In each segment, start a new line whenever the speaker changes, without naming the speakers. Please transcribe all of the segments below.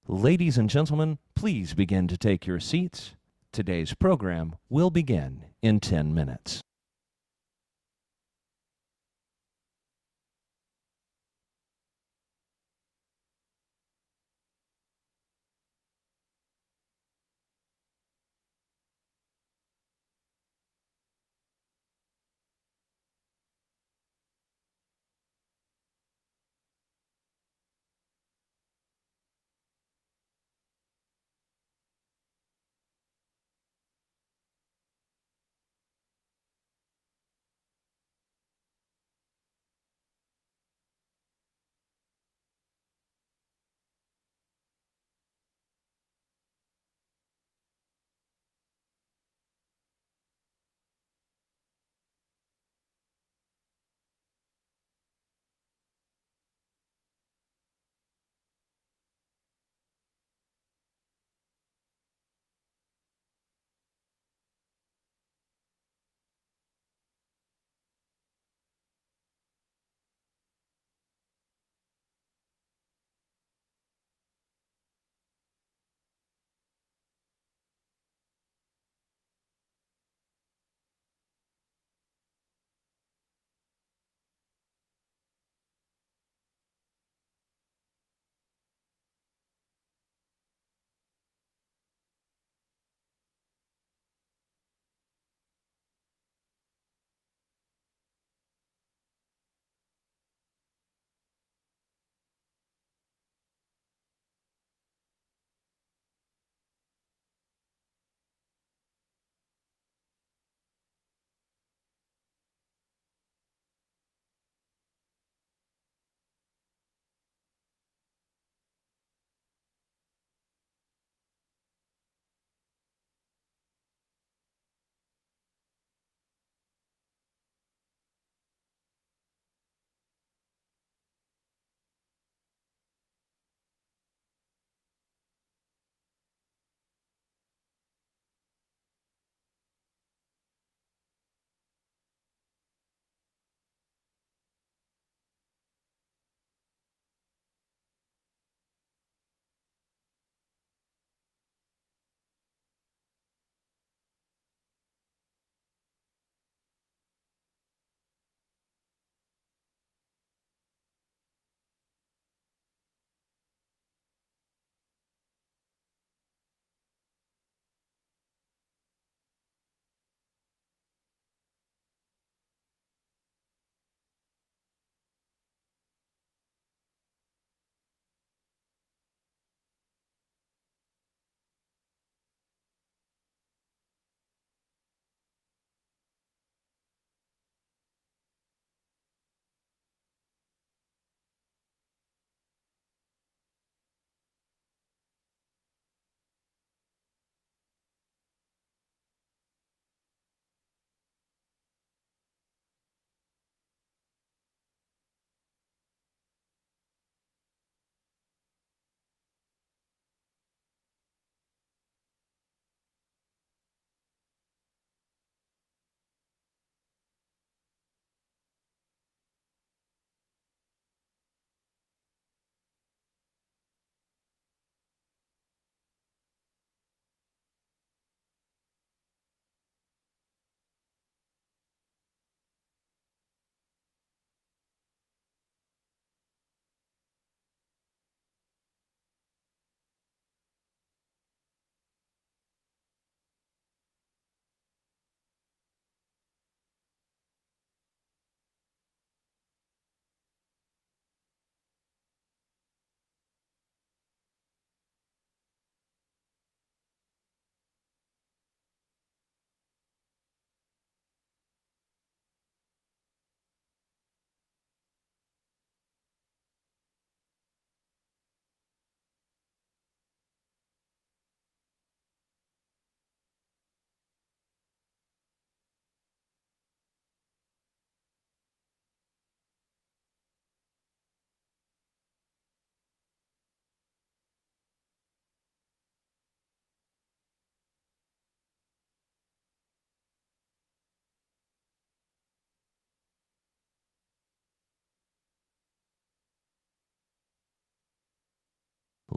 Ladies and gentlemen, please begin to take your seats. Today's program will begin in 10 minutes.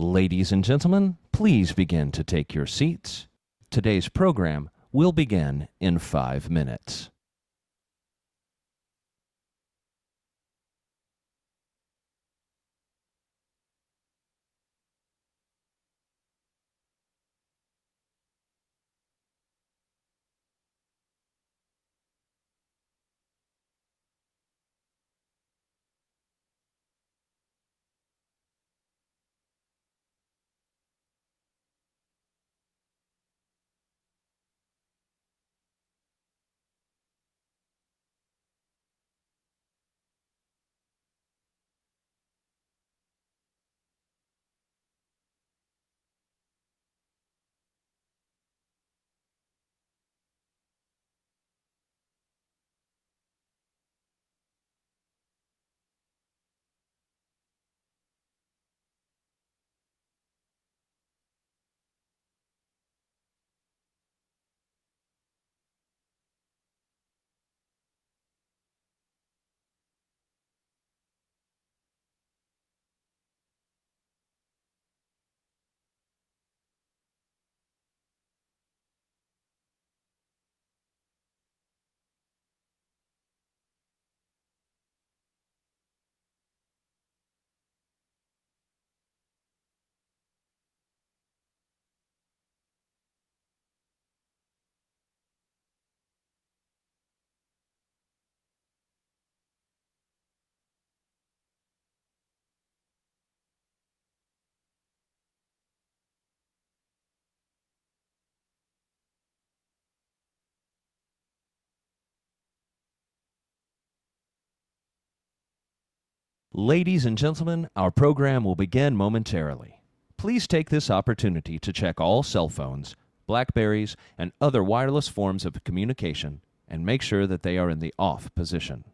Ladies and gentlemen, please begin to take your seats. Today's program will begin in 5 minutes. Ladies and gentlemen, our program will begin momentarily. Please take this opportunity to check all cell phones, Blackberries, and other wireless forms of communication and make sure that they are in the off position.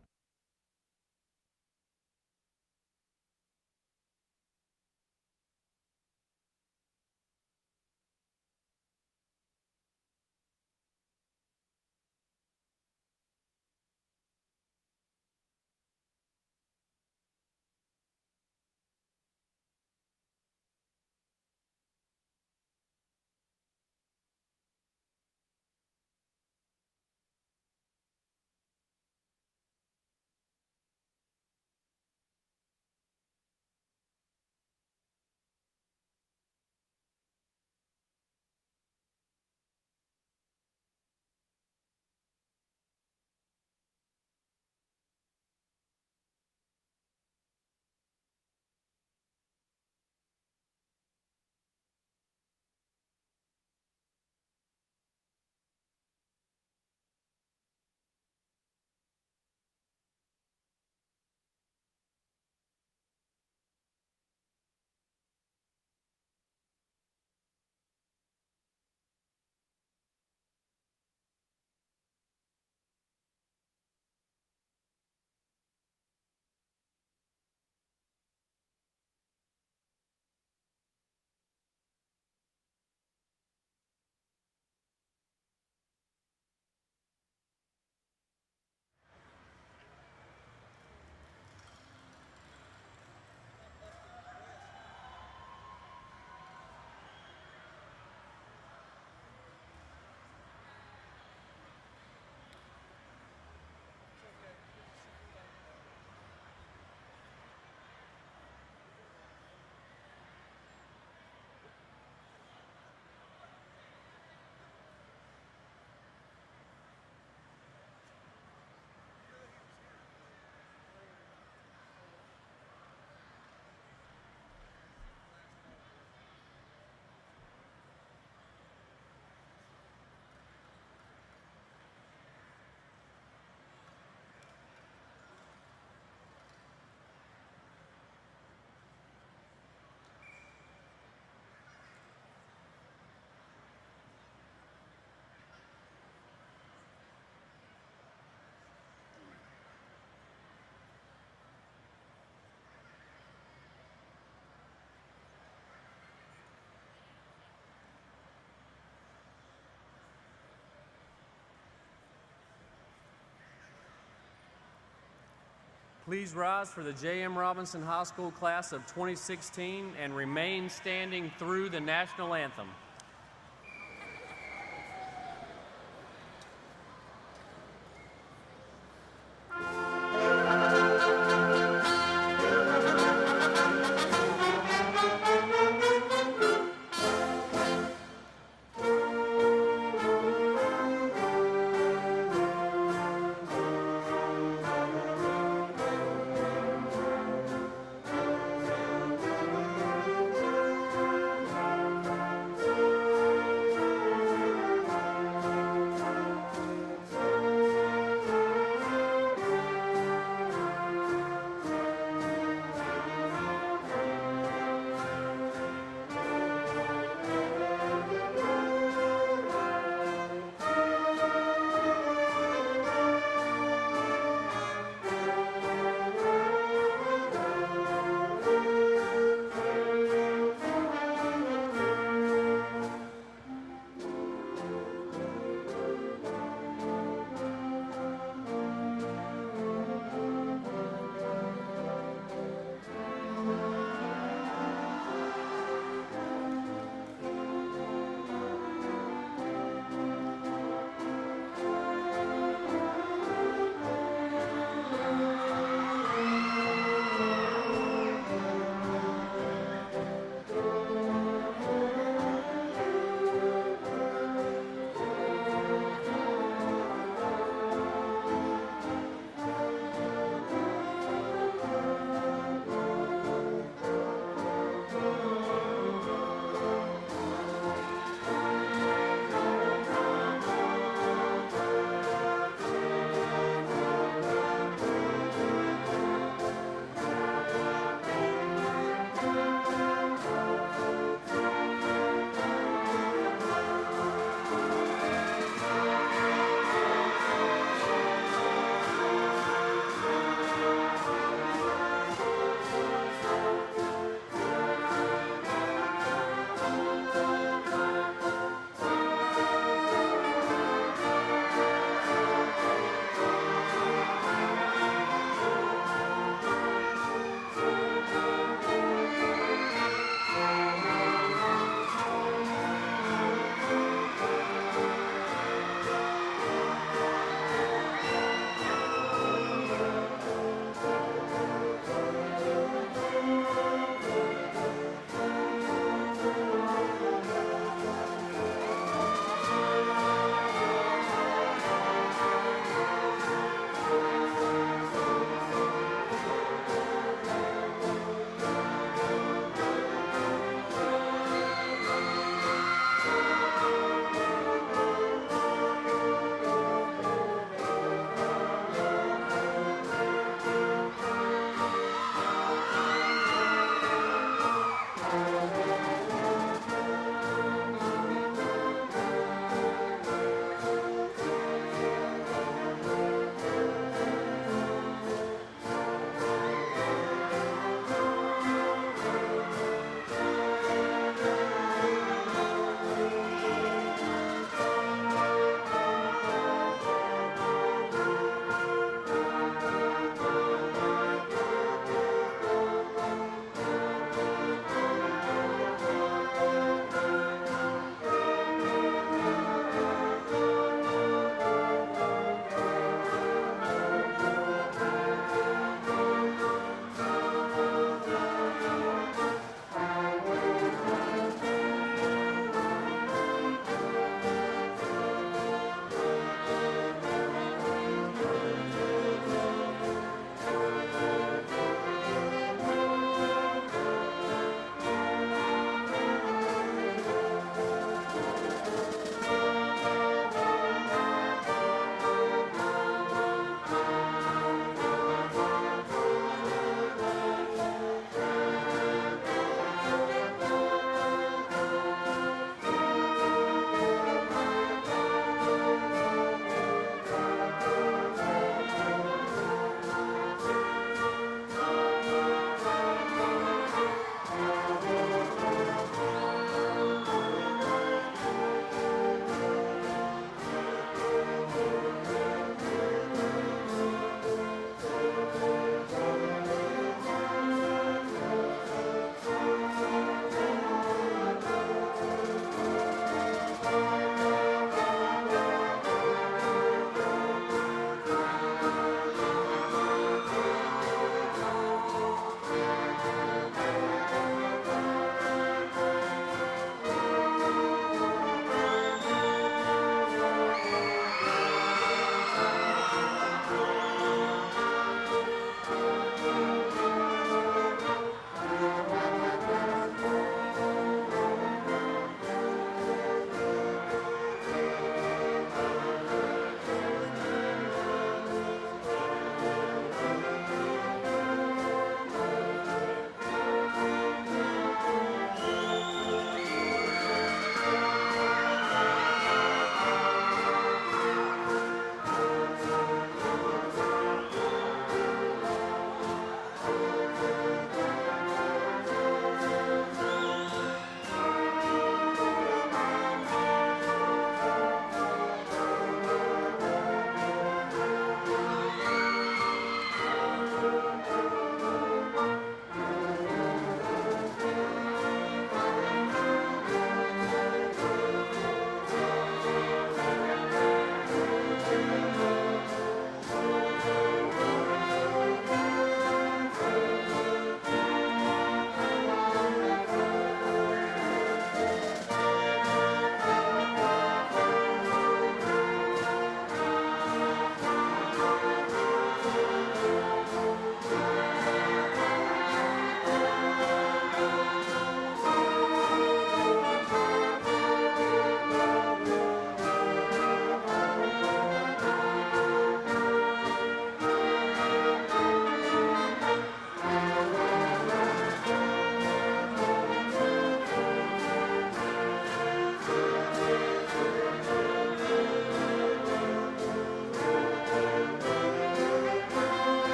Please rise for the J.M. Robinson High School class of 2016 and remain standing through the national anthem.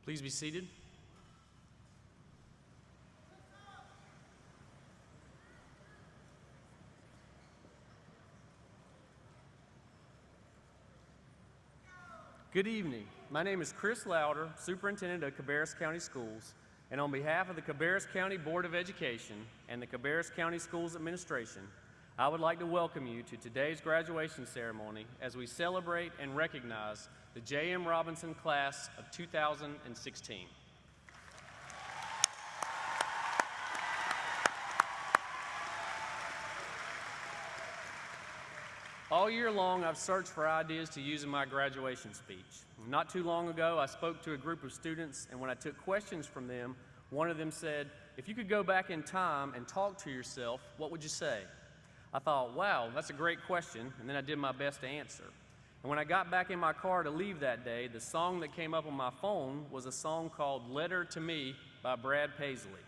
Please be seated. Good evening. My name is Chris Louder, Superintendent of Cabarrus County Schools, and on behalf of the Cabarrus County Board of Education and the Cabarrus County Schools Administration, I would like to welcome you to today's graduation ceremony as we celebrate and recognize the J.M. Robinson class of 2016. All year long, I've searched for ideas to use in my graduation speech. Not too long ago, I spoke to a group of students, and when I took questions from them, one of them said, "If you could go back in time and talk to yourself, what would you say?" I thought, wow, that's a great question, and then I did my best to answer. And when I got back in my car to leave that day, the song that came up on my phone was a song called "Letter to Me" by Brad Paisley.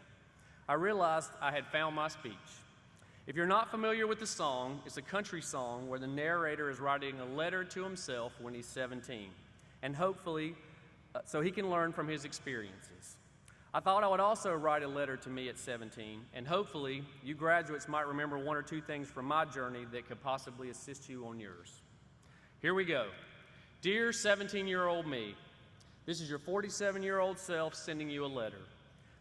I realized I had found my speech. If you're not familiar with the song, it's a country song where the narrator is writing a letter to himself when he's 17, and hopefully, so he can learn from his experiences. I thought I would also write a letter to me at 17, and hopefully, you graduates might remember one or two things from my journey that could possibly assist you on yours. Here we go. Dear 17-year-old me, this is your 47-year-old self sending you a letter.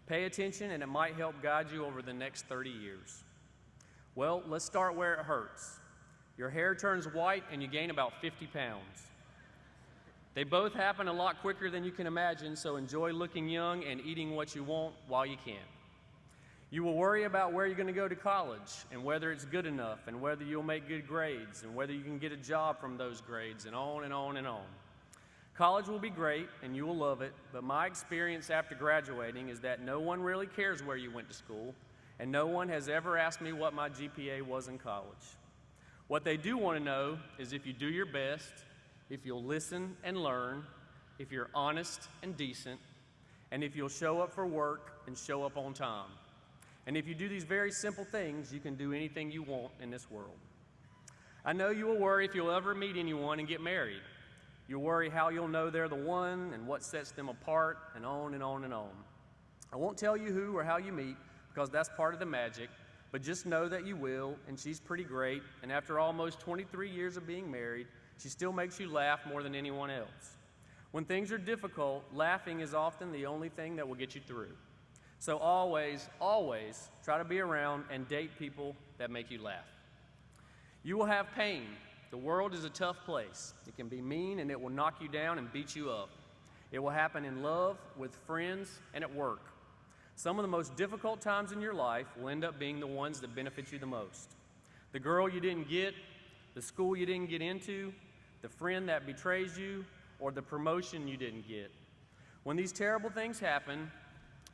Pay attention, and it might help guide you over the next 30 years. Well, let's start where it hurts. Your hair turns white and you gain about 50 pounds. They both happen a lot quicker than you can imagine, so enjoy looking young and eating what you want while you can. You will worry about where you're going to go to college and whether it's good enough and whether you'll make good grades and whether you can get a job from those grades and on and on and on. College will be great and you will love it, but my experience after graduating is that no one really cares where you went to school, and no one has ever asked me what my GPA was in college. What they do want to know is if you do your best, if you'll listen and learn, if you're honest and decent, and if you'll show up for work and show up on time. And if you do these very simple things, you can do anything you want in this world. I know you will worry if you'll ever meet anyone and get married. You'll worry how you'll know they're the one and what sets them apart, and on and on and on. I won't tell you who or how you meet, because that's part of the magic, but just know that you will, and she's pretty great, and after almost 23 years of being married, she still makes you laugh more than anyone else. When things are difficult, laughing is often the only thing that will get you through. So always, always try to be around and date people that make you laugh. You will have pain. The world is a tough place. It can be mean and it will knock you down and beat you up. It will happen in love, with friends, and at work. Some of the most difficult times in your life will end up being the ones that benefit you the most. The girl you didn't get, the school you didn't get into, the friend that betrays you, or the promotion you didn't get. When these terrible things happen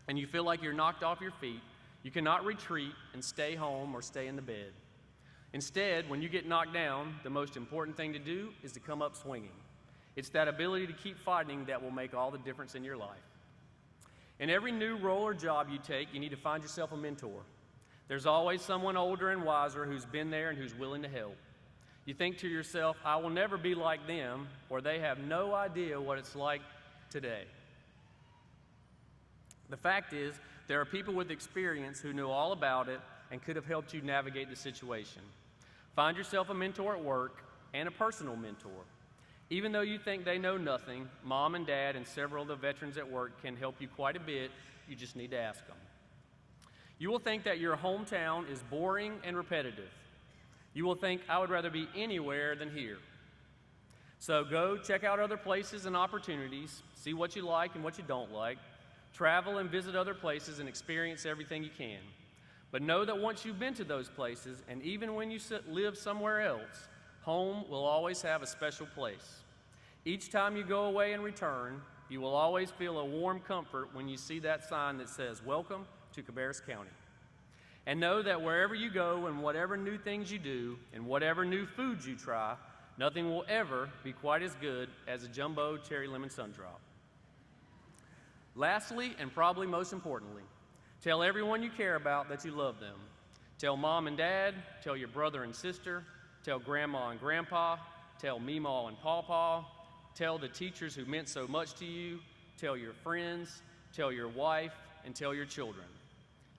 and you feel like you're knocked off your feet, you cannot retreat and stay home or stay in the bed. Instead, when you get knocked down, the most important thing to do is to come up swinging. It's that ability to keep fighting that will make all the difference in your life. In every new role or job you take, you need to find yourself a mentor. There's always someone older and wiser who's been there and who's willing to help. You think to yourself, I will never be like them, or they have no idea what it's like today. The fact is, there are people with experience who know all about it and could have helped you navigate the situation. Find yourself a mentor at work and a personal mentor. Even though you think they know nothing, Mom and Dad and several of the veterans at work can help you quite a bit. You just need to ask them. You will think that your hometown is boring and repetitive. You will think, I would rather be anywhere than here. So go check out other places and opportunities, see what you like and what you don't like, travel and visit other places and experience everything you can. But know that once you've been to those places, and even when you live somewhere else, home will always have a special place. Each time you go away and return, you will always feel a warm comfort when you see that sign that says, "Welcome to Cabarrus County." And know that wherever you go and whatever new things you do and whatever new foods you try, nothing will ever be quite as good as a jumbo cherry lemon sundrop. Lastly, and probably most importantly, tell everyone you care about that you love them. Tell Mom and Dad, tell your brother and sister, tell Grandma and Grandpa, tell Meemaw and Pawpaw, tell the teachers who meant so much to you, tell your friends, tell your wife, and tell your children.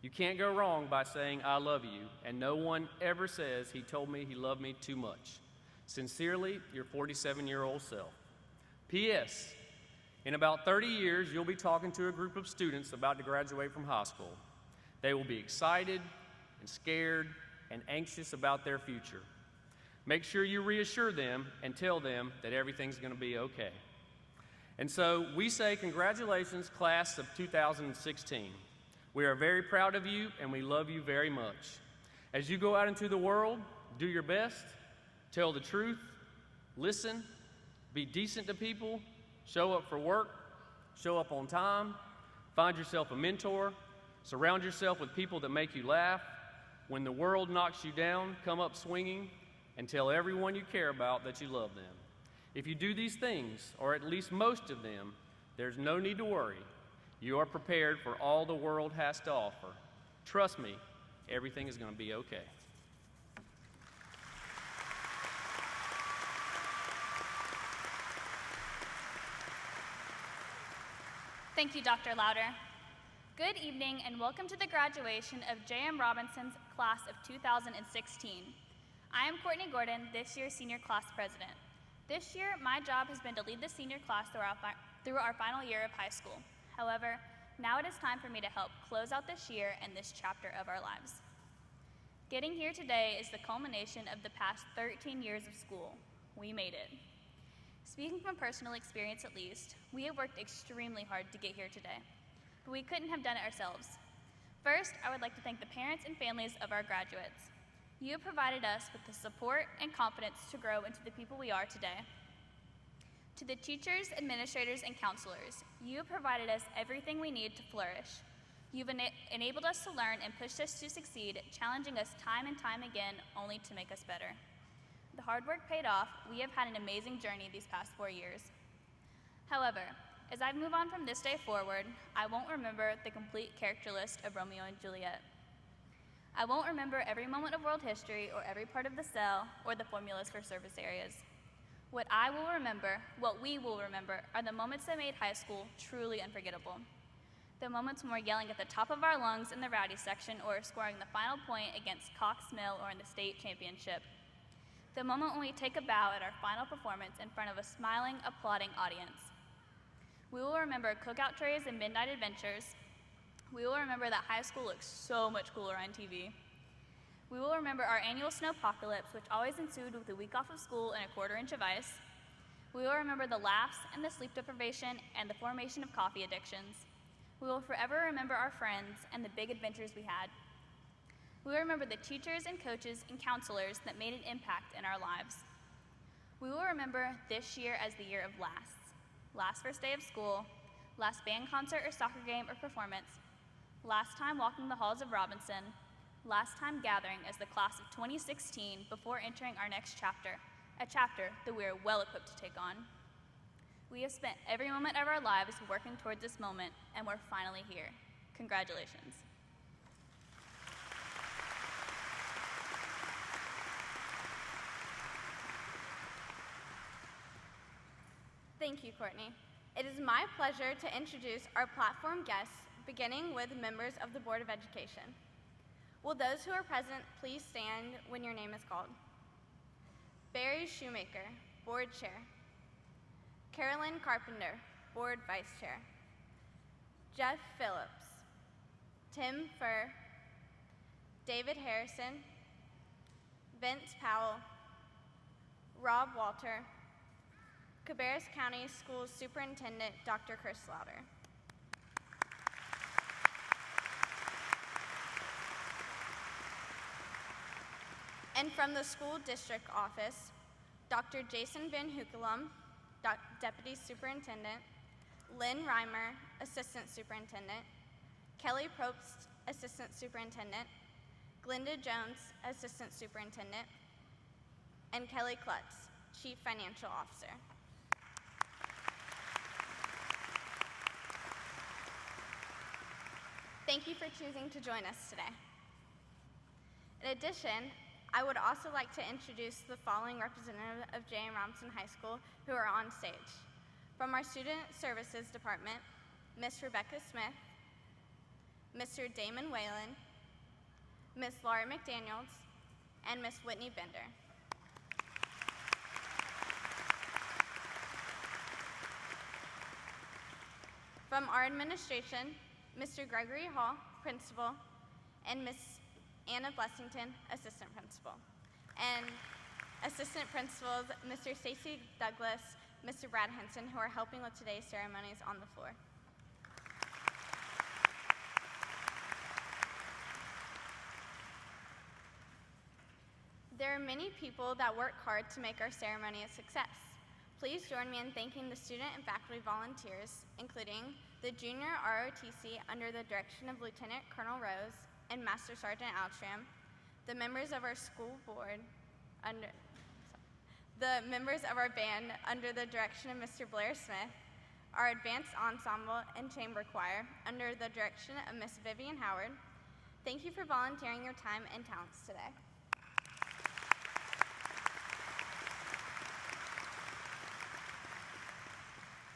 You can't go wrong by saying, I love you, and no one ever says he told me he loved me too much. Sincerely, your 47-year-old self. P.S. In about 30 years, you'll be talking to a group of students about to graduate from high school. They will be excited and scared and anxious about their future. Make sure you reassure them and tell them that everything's going to be okay. And so we say, congratulations, class of 2016. We are very proud of you and we love you very much. As you go out into the world, do your best, tell the truth, listen, be decent to people, show up for work, show up on time, find yourself a mentor, surround yourself with people that make you laugh. When the world knocks you down, come up swinging and tell everyone you care about that you love them. If you do these things, or at least most of them, there's no need to worry. You are prepared for all the world has to offer. Trust me, everything is going to be okay.
Thank you, Dr. Louder. Good evening and welcome to the graduation of J.M. Robinson's class of 2016. I am Courtney Gordon, this year's senior class president. This year, my job has been to lead the senior class through our final year of high school. However, now it is time for me to help close out this year and this chapter of our lives. Getting here today is the culmination of the past 13 years of school. We made it. Speaking from personal experience at least, we have worked extremely hard to get here today, but we couldn't have done it ourselves. First, I would like to thank the parents and families of our graduates. You have provided us with the support and confidence to grow into the people we are today. To the teachers, administrators, and counselors, you have provided us everything we need to flourish. You've enabled us to learn and pushed us to succeed, challenging us time and time again, only to make us better. The hard work paid off. We have had an amazing journey these past 4 years. However, as I move on from this day forward, I won't remember the complete character list of Romeo and Juliet. I won't remember every moment of world history or every part of the cell or the formulas for service areas. What we will remember are the moments that made high school truly unforgettable. The moments when we're yelling at the top of our lungs in the rowdy section or scoring the final point against Cox Mill or in the state championship. The moment when we take a bow at our final performance in front of a smiling, applauding audience. We will remember cookout trays and midnight adventures. We will remember that high school looks so much cooler on TV. We will remember our annual snowpocalypse, which always ensued with a week off of school and a quarter-inch of ice. We will remember the laughs and the sleep deprivation and the formation of coffee addictions. We will forever remember our friends and the big adventures we had. We will remember the teachers and coaches and counselors that made an impact in our lives. We will remember this year as the year of lasts. Last first day of school, last band concert or soccer game or performance, last time walking the halls of Robinson, last time gathering as the class of 2016 before entering our next chapter, a chapter that we are well equipped to take on. We have spent every moment of our lives working towards this moment, and we're finally here. Congratulations.
Thank you, Courtney. It is my pleasure to introduce our platform guests, beginning with members of the Board of Education. Will those who are present please stand when your name is called? Barry Shoemaker, Board Chair. Carolyn Carpenter, Board Vice Chair. Jeff Phillips. Tim Furr. David Harrison. Vince Powell. Rob Walter. Cabarrus County Schools Superintendent, Dr. Chris Louder. And from the School District Office, Dr. Jason Van Hoekelum, Deputy Superintendent, Lynn Reimer, Assistant Superintendent, Kelly Probst, Assistant Superintendent, Glenda Jones, Assistant Superintendent, and Kelly Klutz, Chief Financial Officer. Thank you for choosing to join us today. In addition, I would also like to introduce the following representatives of J.M. Robinson High School who are on stage. From our Student Services Department, Miss Rebecca Smith, Mr. Damon Whalen, Miss Laura McDaniels, and Miss Whitney Bender. From our administration, Mr. Gregory Hall, Principal, and Miss Anna Blessington, Assistant Principal. And Assistant Principals, Mr. Stacy Douglas, Mr. Brad Henson, who are helping with today's ceremonies on the floor. There are many people that work hard to make our ceremony a success. Please join me in thanking the student and faculty volunteers, including the Junior ROTC under the direction of Lieutenant Colonel Rose and Master Sergeant Altram, the members of our school board the members of our band under the direction of Mr. Blair Smith, our advanced ensemble and chamber choir under the direction of Miss Vivian Howard. Thank you for volunteering your time and talents today.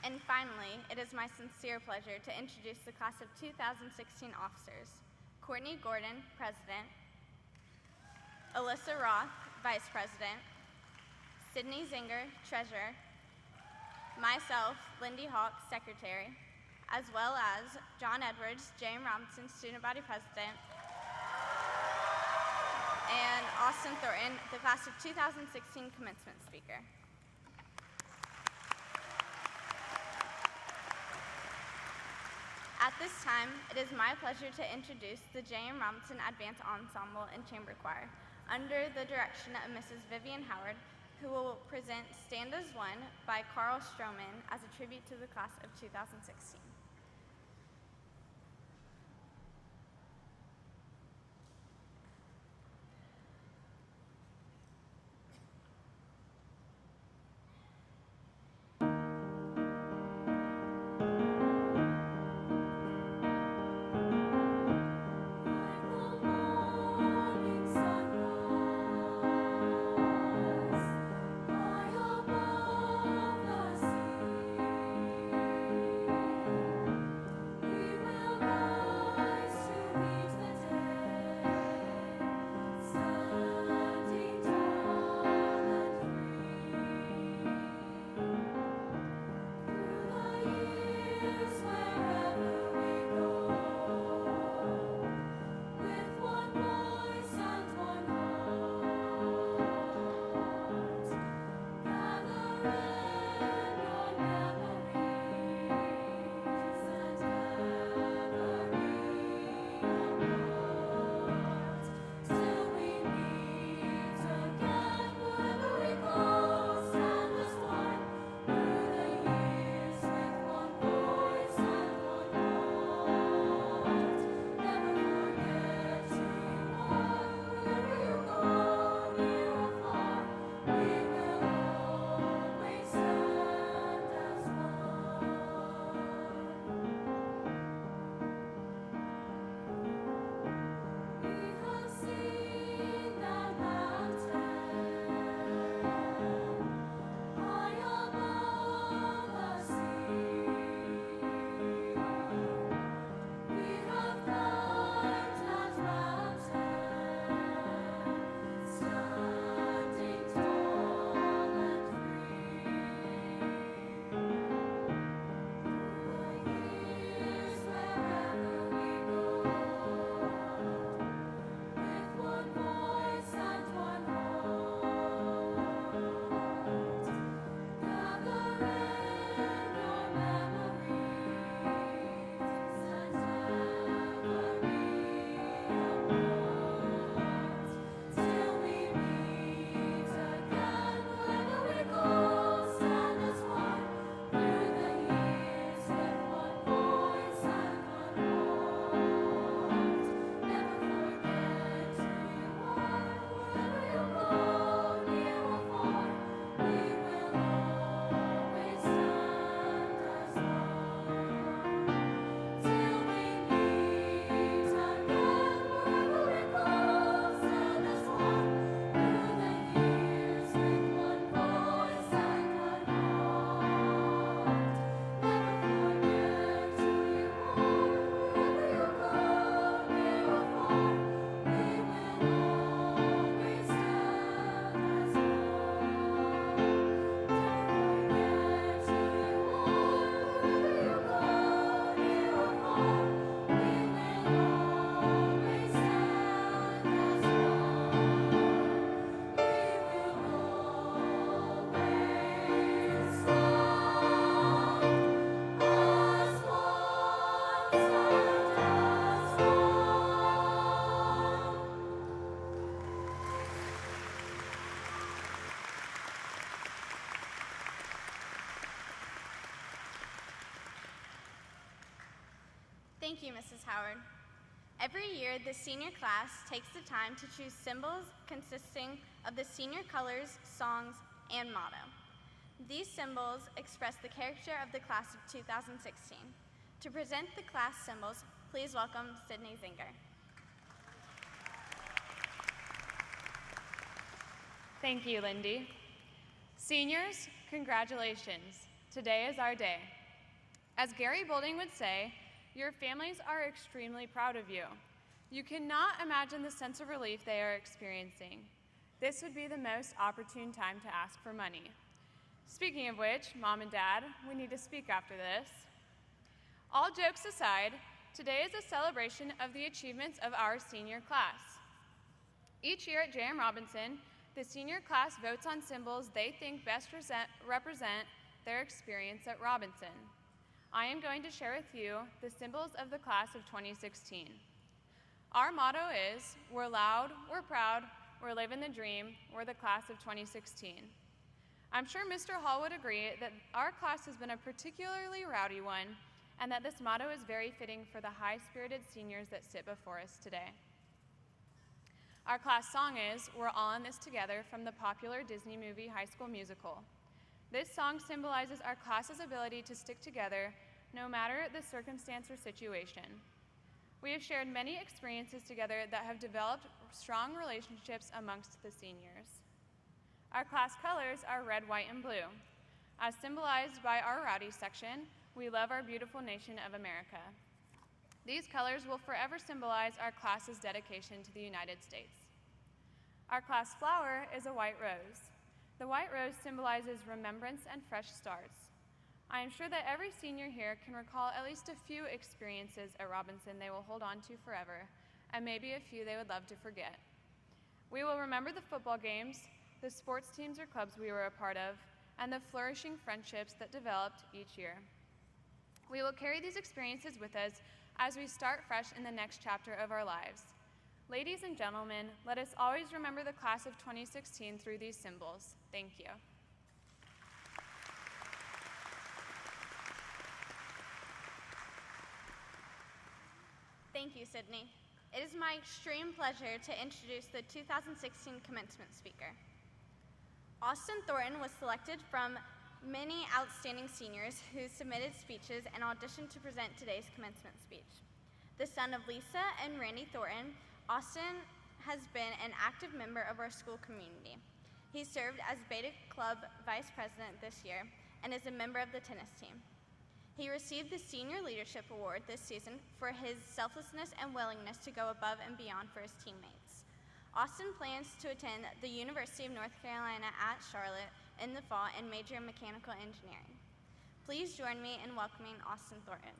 And finally, it is my sincere pleasure to introduce the class of 2016 officers. Courtney Gordon, President. Alyssa Roth, Vice President. Sydney Zinger, Treasurer. Myself, Lindy Hawk, Secretary, as well as John Edwards, J.M. Robinson, Student Body President, and Austin Thornton, the class of 2016 Commencement Speaker. At this time, it is my pleasure to introduce the J.M. Robinson Advanced Ensemble and Chamber Choir under the direction of Mrs. Vivian Howard, who will present Stanzas 1 by Carl Stroman as a tribute to the class of 2016. Thank you, Mrs. Howard. Every year, the senior class takes the time to choose symbols consisting of the senior colors, songs, and motto. These symbols express the character of the class of 2016. To present the class symbols, please welcome Sydney Zinger.
Thank you, Lindy. Seniors, congratulations. Today is our day. As Gary Boulding would say, your families are extremely proud of you. You cannot imagine the sense of relief they are experiencing. This would be the most opportune time to ask for money. Speaking of which, Mom and Dad, we need to speak after this. All jokes aside, today is a celebration of the achievements of our senior class. Each year at J.M. Robinson, the senior class votes on symbols they think best represent their experience at Robinson. I am going to share with you the symbols of the class of 2016. Our motto is, we're loud, we're proud, we're living the dream, we're the class of 2016. I'm sure Mr. Hall would agree that our class has been a particularly rowdy one, and that this motto is very fitting for the high-spirited seniors that sit before us today. Our class song is, We're All in This Together, from the popular Disney movie High School Musical. This song symbolizes our class's ability to stick together no matter the circumstance or situation. We have shared many experiences together that have developed strong relationships amongst the seniors. Our class colors are red, white, and blue. As symbolized by our rowdy section, we love our beautiful nation of America. These colors will forever symbolize our class's dedication to the United States. Our class flower is a white rose. The white rose symbolizes remembrance and fresh starts. I am sure that every senior here can recall at least a few experiences at Robinson they will hold on to forever, and maybe a few they would love to forget. We will remember the football games, the sports teams or clubs we were a part of, and the flourishing friendships that developed each year. We will carry these experiences with us as we start fresh in the next chapter of our lives. Ladies and gentlemen, let us always remember the class of 2016 through these symbols. Thank you.
Thank you, Sydney. It is my extreme pleasure to introduce the 2016 commencement speaker. Austin Thornton was selected from many outstanding seniors who submitted speeches and auditioned to present today's commencement speech. The son of Lisa and Randy Thornton, Austin has been an active member of our school community. He served as Beta Club Vice President this year and is a member of the tennis team. He received the Senior Leadership Award this season for his selflessness and willingness to go above and beyond for his teammates. Austin plans to attend the University of North Carolina at Charlotte in the fall and major in mechanical engineering. Please join me in welcoming Austin Thornton.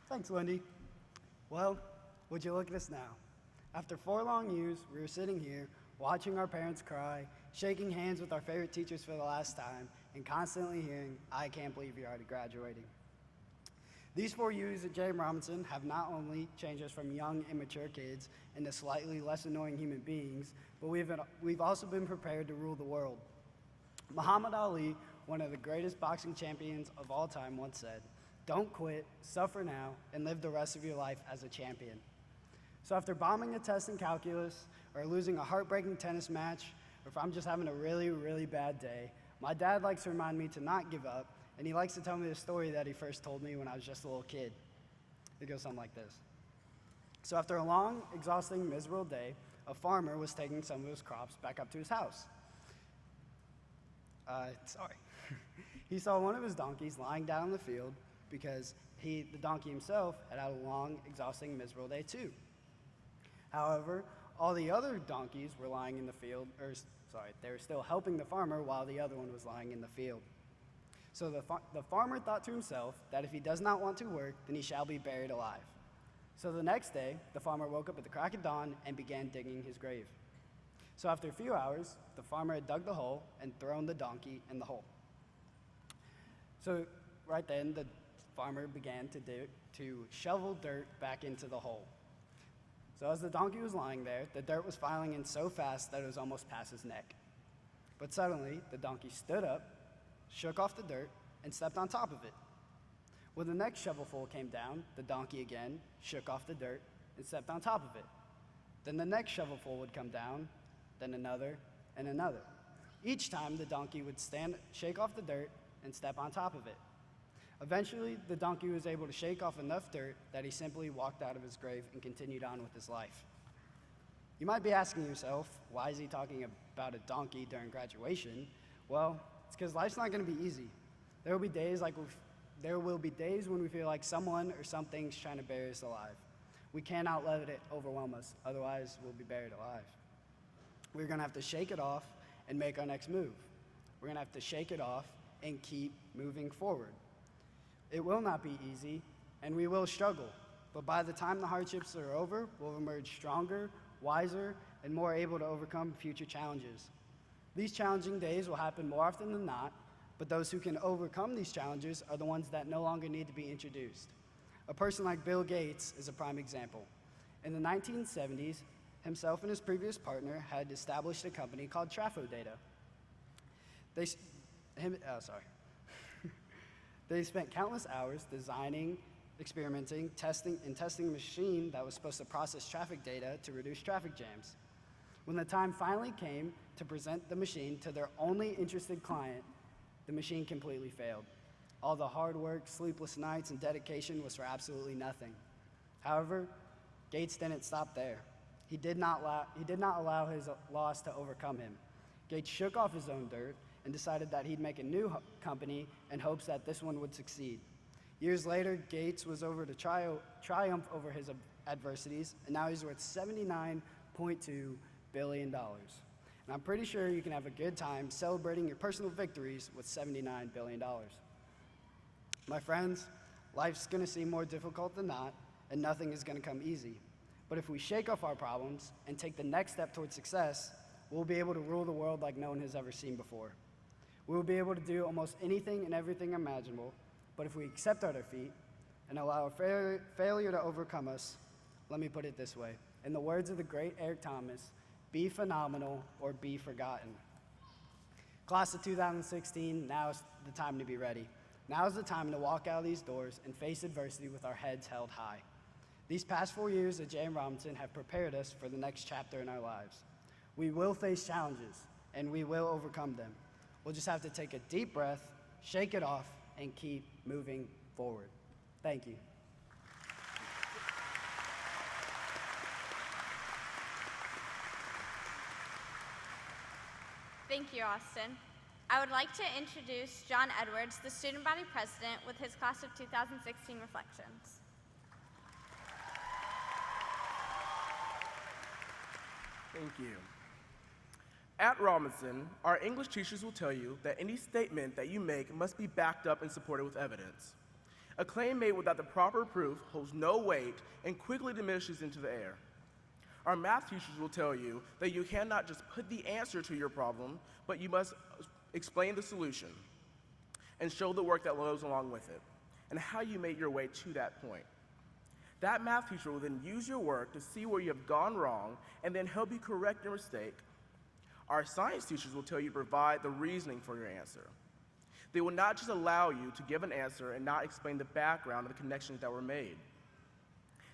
Thanks, Wendy. Well, would you look at us now? After 4 long years, we were sitting here, watching our parents cry, shaking hands with our favorite teachers for the last time, and constantly hearing, I can't believe you're already graduating. These 4 years at J.M. Robinson have not only changed us from young, immature kids into slightly less annoying human beings, but we've also been prepared to rule the world. Muhammad Ali, one of the greatest boxing champions of all time, once said, "Don't quit, suffer now, and live the rest of your life as a champion." So after bombing a test in calculus, or losing a heartbreaking tennis match, or if I'm just having a really, really bad day, my dad likes to remind me to not give up, and he likes to tell me the story that he first told me when I was just a little kid. It goes something like this. So after a long, exhausting, miserable day, a farmer was taking some of his crops back up to his house. He saw one of his donkeys lying down in the field because the donkey himself had had a long, exhausting, miserable day too. However, all the other donkeys were lying in the field, they were still helping the farmer while the other one was lying in the field. So the farmer thought to himself that if he does not want to work, then he shall be buried alive. So the next day, the farmer woke up at the crack of dawn and began digging his grave. So after a few hours, the farmer had dug the hole and thrown the donkey in the hole. So right then, the farmer began to shovel dirt back into the hole. So as the donkey was lying there, the dirt was filing in so fast that it was almost past his neck. But suddenly, the donkey stood up, shook off the dirt, and stepped on top of it. When the next shovelful came down, the donkey again shook off the dirt and stepped on top of it. Then the next shovelful would come down, then another, and another. Each time, the donkey would shake off the dirt, and step on top of it. Eventually, the donkey was able to shake off enough dirt that he simply walked out of his grave and continued on with his life. You might be asking yourself, why is he talking about a donkey during graduation? Well, it's because life's not going to be easy. There will be days when we feel like someone or something's trying to bury us alive. We cannot let it overwhelm us, otherwise we'll be buried alive. We're going to have to shake it off and make our next move. We're going to have to shake it off and keep moving forward. It will not be easy, and we will struggle, but by the time the hardships are over, we'll emerge stronger, wiser, and more able to overcome future challenges. These challenging days will happen more often than not, but those who can overcome these challenges are the ones that no longer need to be introduced. A person like Bill Gates is a prime example. In the 1970s, himself and his previous partner had established a company called TrafoData. They spent countless hours designing, experimenting, testing a machine that was supposed to process traffic data to reduce traffic jams. When the time finally came to present the machine to their only interested client, the machine completely failed. All the hard work, sleepless nights, and dedication was for absolutely nothing. However, Gates didn't stop there. He did not allow his loss to overcome him. Gates shook off his own dirt and decided that he'd make a new company in hopes that this one would succeed. Years later, Gates was over to triumph over his adversities, and now he's worth $79.2 billion. And I'm pretty sure you can have a good time celebrating your personal victories with $79 billion. My friends, life's gonna seem more difficult than not, and nothing is gonna come easy. But if we shake off our problems and take the next step towards success, we'll be able to rule the world like no one has ever seen before. We will be able to do almost anything and everything imaginable, but if we accept our defeat and allow failure to overcome us, let me put it this way. In the words of the great Eric Thomas, be phenomenal or be forgotten. Class of 2016, now is the time to be ready. Now is the time to walk out of these doors and face adversity with our heads held high. These past 4 years at J.M. Robinson have prepared us for the next chapter in our lives. We will face challenges, and we will overcome them. We'll just have to take a deep breath, shake it off, and keep moving forward. Thank you.
Thank you, Austin. I would like to introduce John Edwards, the student body president, with his class of 2016 reflections.
Thank you. At Robinson, our English teachers will tell you that any statement that you make must be backed up and supported with evidence. A claim made without the proper proof holds no weight and quickly diminishes into the air. Our math teachers will tell you that you cannot just put the answer to your problem, but you must explain the solution and show the work that goes along with it and how you made your way to that point. That math teacher will then use your work to see where you have gone wrong and then help you correct your mistake. Our science teachers will tell you to provide the reasoning for your answer. They will not just allow you to give an answer and not explain the background of the connections that were made.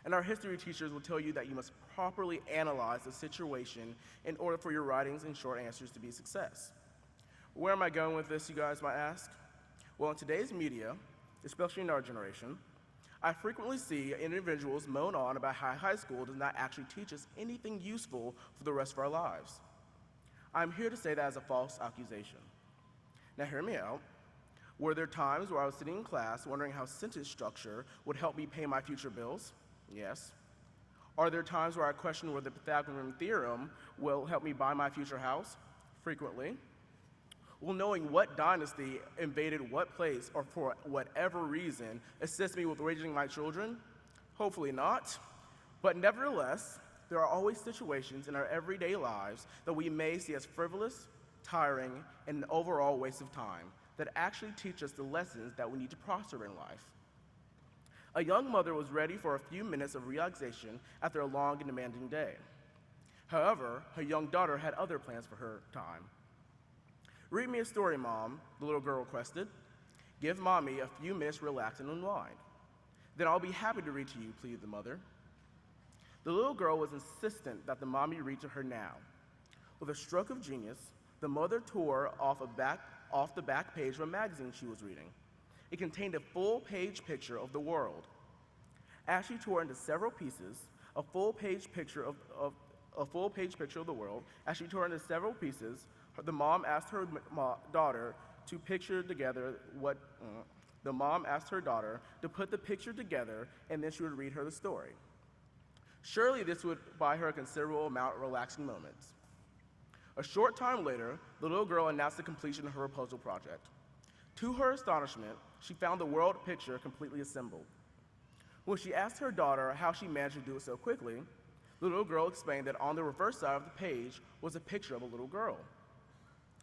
And our history teachers will tell you that you must properly analyze the situation in order for your writings and short answers to be a success. Where am I going with this, you guys might ask? Well, in today's media, especially in our generation, I frequently see individuals moan on about how high school does not actually teach us anything useful for the rest of our lives. I'm here to say that as a false accusation. Now hear me out. Were there times where I was sitting in class wondering how sentence structure would help me pay my future bills? Yes. Are there times where I question whether the Pythagorean theorem will help me buy my future house? Frequently. Well, knowing what dynasty invaded what place or for whatever reason assists me with raising my children? Hopefully not. But nevertheless, there are always situations in our everyday lives that we may see as frivolous, tiring, and an overall waste of time that actually teach us the lessons that we need to prosper in life. A young mother was ready for a few minutes of relaxation after a long and demanding day. However, her young daughter had other plans for her time. Read me a story, Mom, the little girl requested. Give Mommy a few minutes to relax and unwind. Then I'll be happy to read to you, pleaded the mother. The little girl was insistent that the mommy read to her now. With a stroke of genius, the mother tore off the back page of a magazine she was reading. It contained a full-page picture of the world. As she tore into several pieces, a full-page picture of the world. As she tore into several pieces, the mom asked her daughter to picture together the mom asked her daughter to put the picture together, and then she would read her the story. Surely this would buy her a considerable amount of relaxing moments. A short time later, the little girl announced the completion of her puzzle project. To her astonishment, she found the world picture completely assembled. When she asked her daughter how she managed to do it so quickly, the little girl explained that on the reverse side of the page was a picture of a little girl.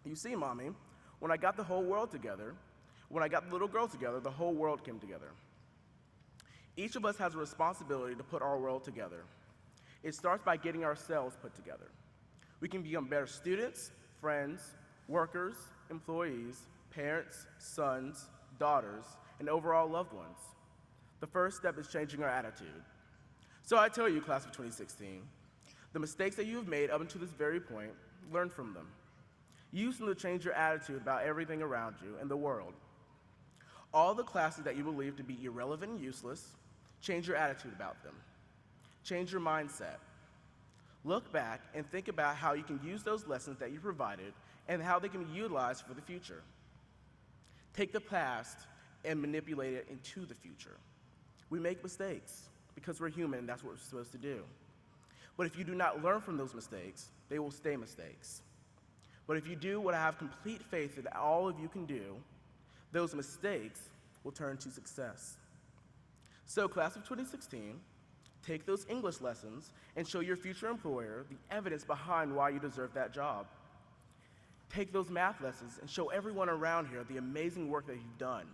You see, Mommy, when I got the little girl together, the whole world came together. Each of us has a responsibility to put our world together. It starts by getting ourselves put together. We can become better students, friends, workers, employees, parents, sons, daughters, and overall loved ones. The first step is changing our attitude. So I tell you, class of 2016, the mistakes that you have made up until this very point, learn from them. Use them to change your attitude about everything around you and the world. All the classes that you believe to be irrelevant and useless, change your attitude about them. Change your mindset. Look back and think about how you can use those lessons that you provided and how they can be utilized for the future. Take the past and manipulate it into the future. We make mistakes because we're human and that's what we're supposed to do. But if you do not learn from those mistakes, they will stay mistakes. But if you do what I have complete faith that all of you can do, those mistakes will turn to success. So, class of 2016, take those English lessons and show your future employer the evidence behind why you deserve that job. Take those math lessons and show everyone around here the amazing work that you've done.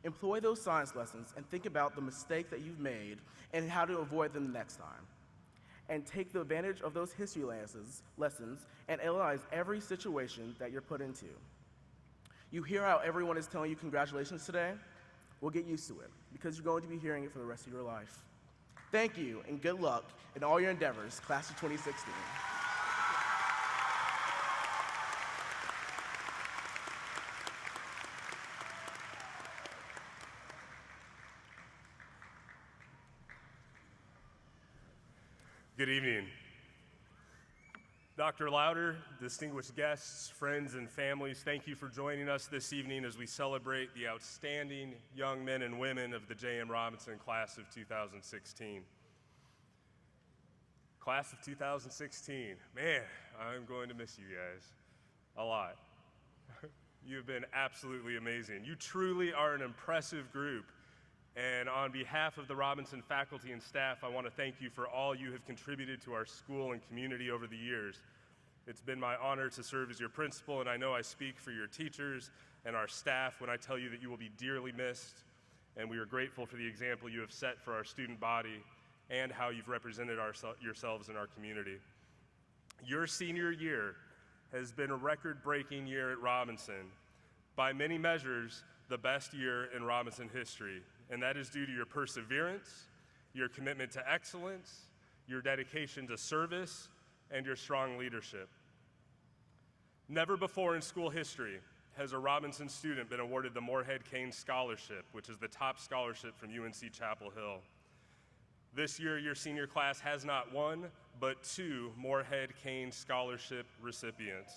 Employ those science lessons and think about the mistakes that you've made and how to avoid them the next time. And take the advantage of those history lessons and analyze every situation that you're put into. You hear how everyone is telling you congratulations today? Well, get used to it, because you're going to be hearing it for the rest of your life. Thank you, and good luck in all your endeavors, class of 2016.
Good evening. Dr. Louder, distinguished guests, friends, and families, thank you for joining us this evening as we celebrate the outstanding young men and women of the J.M. Robinson class of 2016. Class of 2016, man, I'm going to miss you guys a lot. You've been absolutely amazing. You truly are an impressive group. And on behalf of the Robinson faculty and staff, I want to thank you for all you have contributed to our school and community over the years. It's been my honor to serve as your principal, and I know I speak for your teachers and our staff when I tell you that you will be dearly missed, and we are grateful for the example you have set for our student body and how you've represented yourselves in our community. Your senior year has been a record-breaking year at Robinson. By many measures, the best year in Robinson history. And that is due to your perseverance, your commitment to excellence, your dedication to service, and your strong leadership. Never before in school history has a Robinson student been awarded the Moorhead Kane Scholarship, which is the top scholarship from UNC Chapel Hill. This year, your senior class has not one, but two Moorhead Kane Scholarship recipients.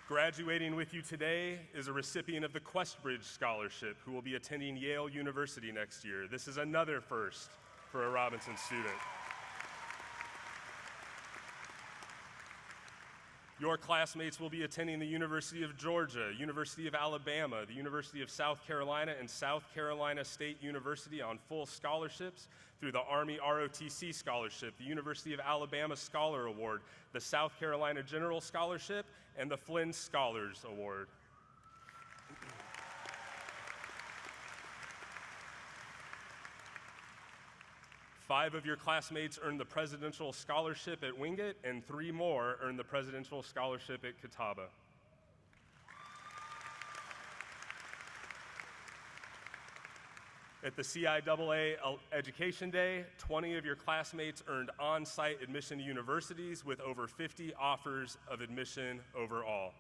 Graduating with you today is a recipient of the Questbridge Scholarship who will be attending Yale University next year. This is another first for a Robinson student. Your classmates will be attending the University of Georgia, University of Alabama, the University of South Carolina, and South Carolina State University on full scholarships through the Army ROTC Scholarship, the University of Alabama Scholar Award, the South Carolina General Scholarship, and the Flynn Scholars Award. 5 of your classmates earned the Presidential Scholarship at Wingate, and 3 more earned the Presidential Scholarship at Catawba. At the CIAA Education Day, 20 of your classmates earned on-site admission to universities with over 50 offers of admission overall.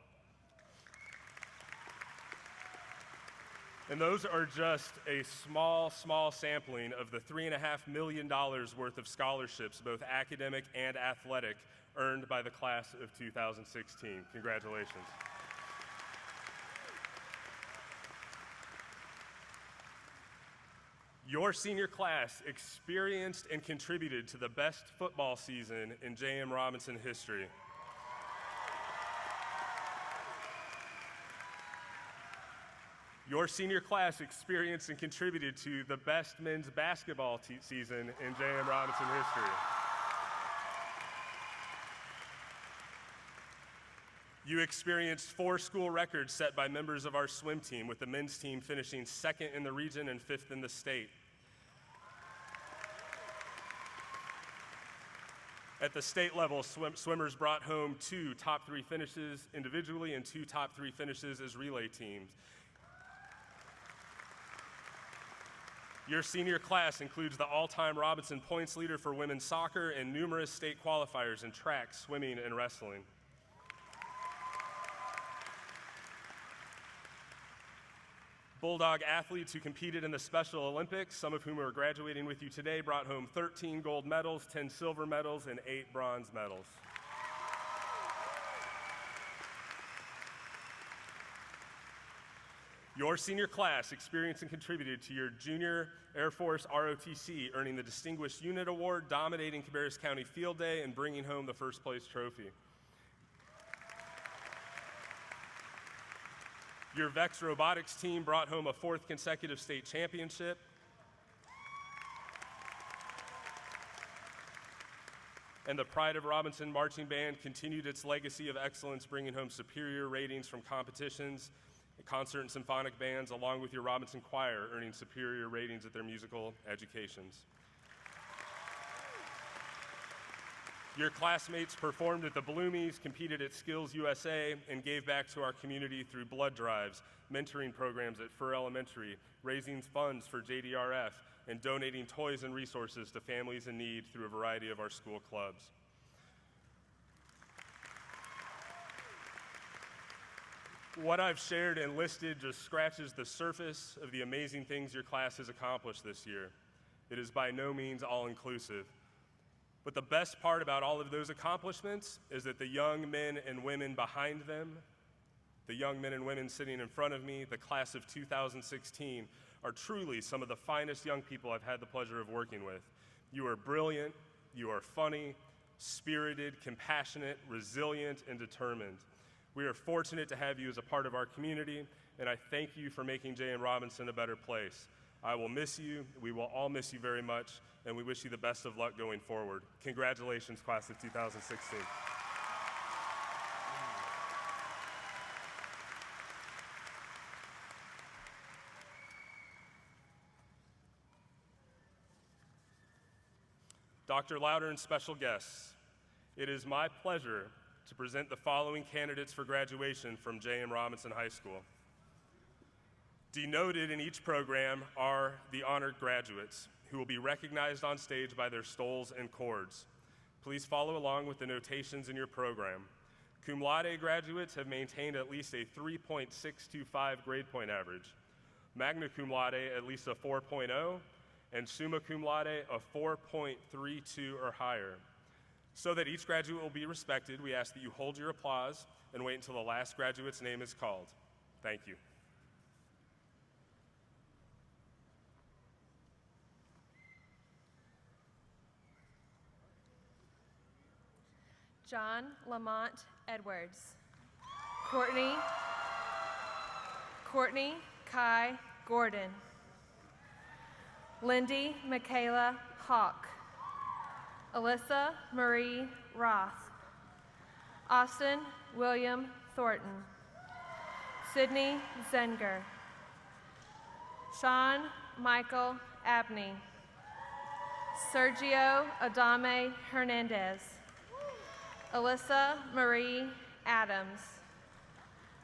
And those are just a small sampling of the $3.5 million worth of scholarships, both academic and athletic, earned by the class of 2016. Congratulations. Your senior class experienced and contributed to the best football season in J.M. Robinson history. Your senior class experienced and contributed to the best men's basketball season in J.M. Robinson history. You experienced 4 school records set by members of our swim team, with the men's team finishing 2nd in the region and 5th in the state. At the state level, swimmers brought home 2 top 3 finishes individually and 2 top 3 finishes as relay teams. Your senior class includes the all-time Robinson points leader for women's soccer and numerous state qualifiers in track, swimming, and wrestling. Bulldog athletes who competed in the Special Olympics, some of whom are graduating with you today, brought home 13 gold medals, 10 silver medals, and 8 bronze medals. Your senior class experienced and contributed to your Junior Air Force ROTC, earning the Distinguished Unit Award, dominating Cabarrus County Field Day, and bringing home the first place trophy. Your VEX robotics team brought home a 4th consecutive state championship. And the Pride of Robinson Marching Band continued its legacy of excellence, bringing home superior ratings from competitions, concert and symphonic bands, along with your Robinson Choir earning superior ratings at their musical educations. Your classmates performed at the Bloomies, competed at Skills USA, and gave back to our community through blood drives, mentoring programs at Furr Elementary, raising funds for JDRF, and donating toys and resources to families in need through a variety of our school clubs. What I've shared and listed just scratches the surface of the amazing things your class has accomplished this year. It is by no means all-inclusive. But the best part about all of those accomplishments is that the young men and women behind them, the young men and women sitting in front of me, the class of 2016, are truly some of the finest young people I've had the pleasure of working with. You are brilliant, you are funny, spirited, compassionate, resilient, and determined. We are fortunate to have you as a part of our community, and I thank you for making J.M. Robinson a better place. I will miss you, we will all miss you very much, and we wish you the best of luck going forward. Congratulations, class of 2016. Dr. Louder and special guests, it is my pleasure to present the following candidates for graduation from J.M. Robinson High School. Denoted in each program are the honored graduates, who will be recognized on stage by their stoles and cords. Please follow along with the notations in your program. Cum laude graduates have maintained at least a 3.625 grade point average. Magna cum laude at least a 4.0, and summa cum laude a 4.32 or higher. So that each graduate will be respected, we ask that you hold your applause and wait until the last graduate's name is called. Thank you.
John Lamont Edwards. Courtney Kai Gordon. Lindy Michaela Hawk. Alyssa Marie Roth. Austin William Thornton. Sydney Zenger. Sean Michael Abney. Sergio Adame Hernandez. Alyssa Marie Adams.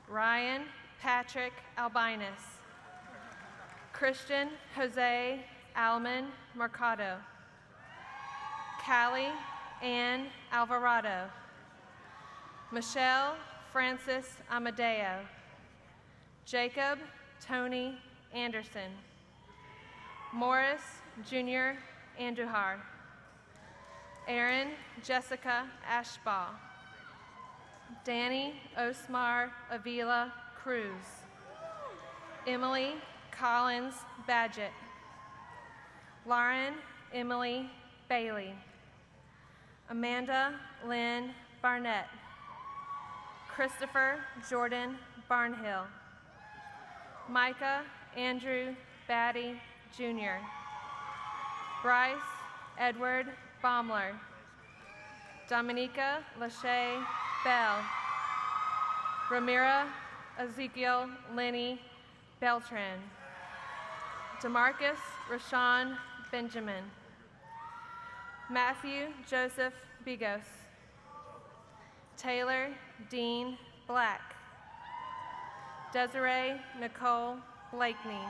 Ryan Patrick Albinus. Christian Jose Alman Mercado. Callie Ann Alvarado. Michelle Francis Amadeo. Jacob Tony Anderson. Morris Jr. Andujar. Aaron Jessica Ashbaugh. Danny Osmar Avila Cruz. Emily Collins Badgett. Lauren Emily Bailey. Amanda Lynn Barnett. Christopher Jordan Barnhill. Micah Andrew Batty Jr. Bryce Edward Baumler. Dominica Lachey Bell. Ramira Ezekiel Lenny Beltran. Demarcus Rashawn Benjamin. Matthew Joseph Bigos. Taylor Dean Black. Desiree Nicole Blakeney.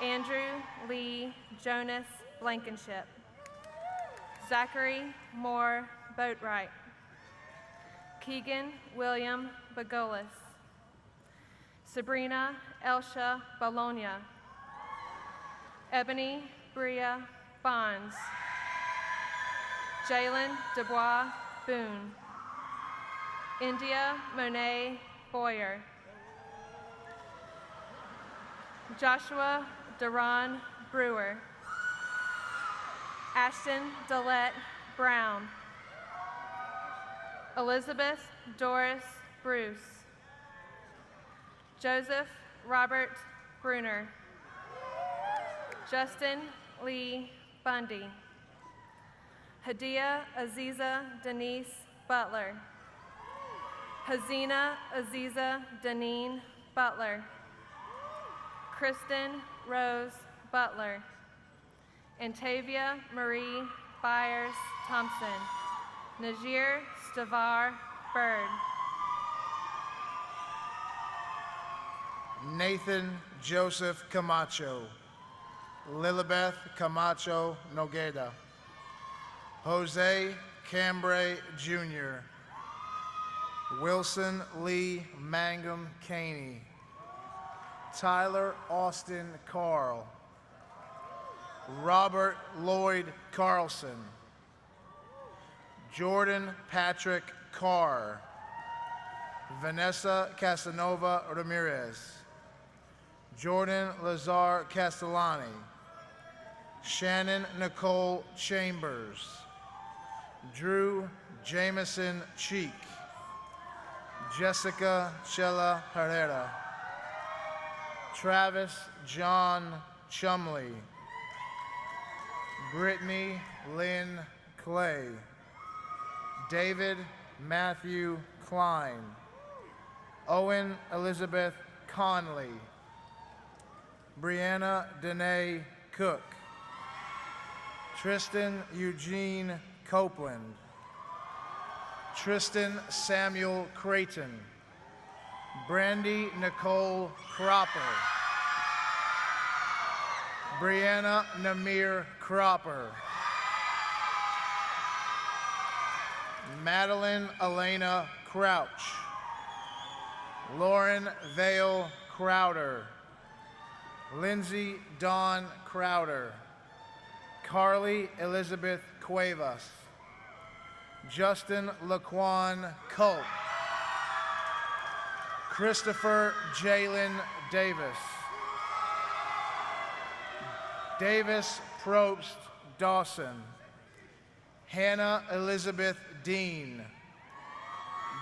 Andrew Lee Jonas Blankenship. Zachary Moore Boatwright. Keegan William Bagolis. Sabrina Elsha Bologna. Ebony Bria Bonds. Jalen Dubois Boone. India Monet Boyer. Joshua Duran Brewer. Ashton Dillette Brown. Elizabeth Doris Bruce. Joseph Robert Bruner. Justin Lee Bundy. Hadia Aziza Denise Butler. Hazina Aziza Deneen Butler. Kristen Rose Butler. Antavia Marie Byers Thompson. Najir Stavar Bird.
Nathan Joseph Camacho. Lilibeth Camacho Nogueda. Jose Cambray Jr. Wilson Lee Mangum Caney. Tyler Austin Carl. Robert Lloyd Carlson. Jordan Patrick Carr. Vanessa Casanova Ramirez. Jordan Lazar Castellani. Shannon Nicole Chambers. Drew Jameson Cheek. Jessica Chella Herrera. Travis John Chumley. Brittany Lynn Clay. David Matthew Klein. Owen Elizabeth Conley. Brianna Danae Cook. Tristan Eugene Copeland. Tristan Samuel Creighton. Brandy Nicole Cropper. Brianna Namir Cropper. Madeline Elena Crouch. Lauren Vale Crowder. Lindsay Dawn Crowder. Carly Elizabeth Cuevas. Justin Laquan Culp. Christopher Jalen Davis. Davis Probst Dawson. Hannah Elizabeth Dean.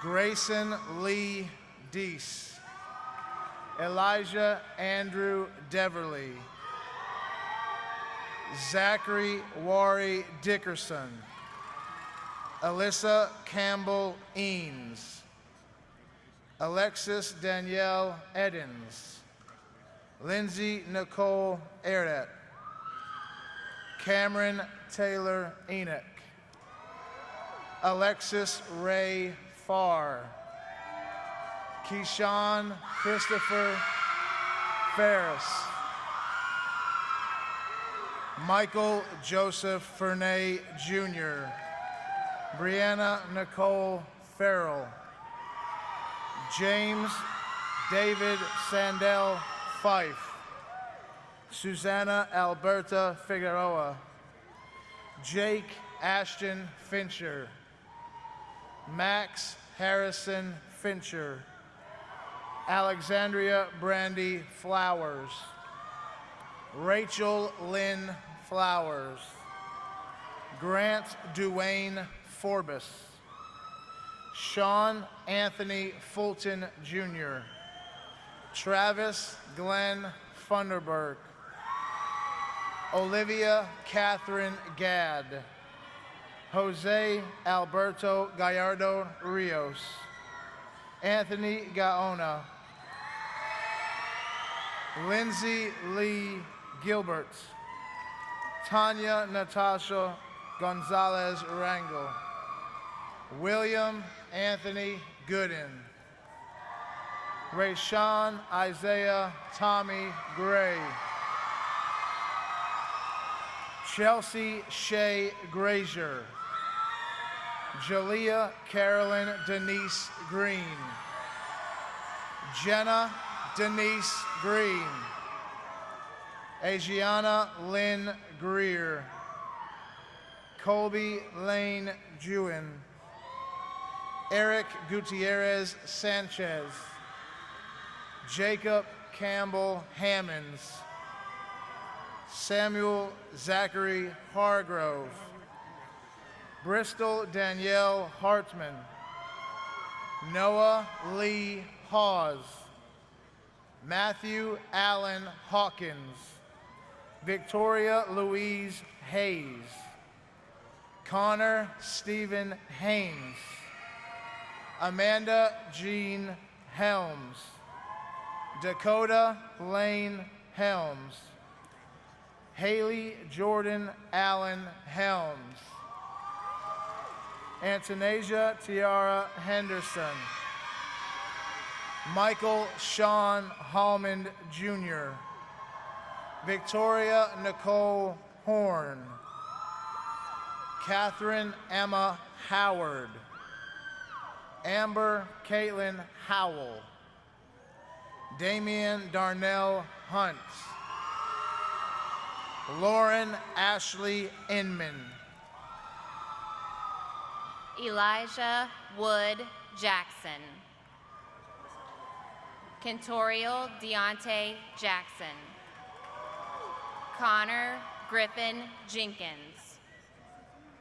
Grayson Lee Deese. Elijah Andrew Deverly. Zachary Wari Dickerson. Alyssa Campbell Eanes. Alexis Danielle Edens. Lindsay Nicole Erdet. Cameron Taylor Enoch. Alexis Ray Farr. Keyshawn Christopher Ferris. Michael Joseph Fernay Jr. Brianna Nicole Farrell. James David Sandell Fife. Susanna Alberta Figueroa. Jake Ashton Fincher. Max Harrison Fincher. Alexandria Brandy Flowers. Rachel Lynn Flowers. Grant Duane Forbes. Sean Anthony Fulton Jr. Travis Glenn Funderburg. Olivia Catherine Gadd. Jose Alberto Gallardo Rios. Anthony Gaona. Lindsay Lee Gilbert. Tanya Natasha Gonzalez Rangel. William Anthony Gooden. Rayshawn Isaiah Tommy Gray. Chelsea Shay Grazier. Jalea Carolyn Denise Green. Jenna Denise Green. Adriana Lynn Greer. Colby Lane Jewin. Eric Gutierrez Sanchez. Jacob Campbell Hammonds. Samuel Zachary Hargrove. Bristol Danielle Hartman. Noah Lee Hawes. Matthew Allen Hawkins. Victoria Louise Hayes. Connor Stephen Haynes. Amanda Jean Helms. Dakota Lane Helms. Haley Jordan Allen Helms. Antanasia Tiara Henderson. Michael Sean Hallmond Jr. Victoria Nicole Horn. Catherine Emma Howard. Amber Caitlin Howell. Damian Darnell Hunt. Lauren Ashley Inman.
Elijah Wood Jackson. Cantorial Deontay Jackson. Connor Griffin Jenkins.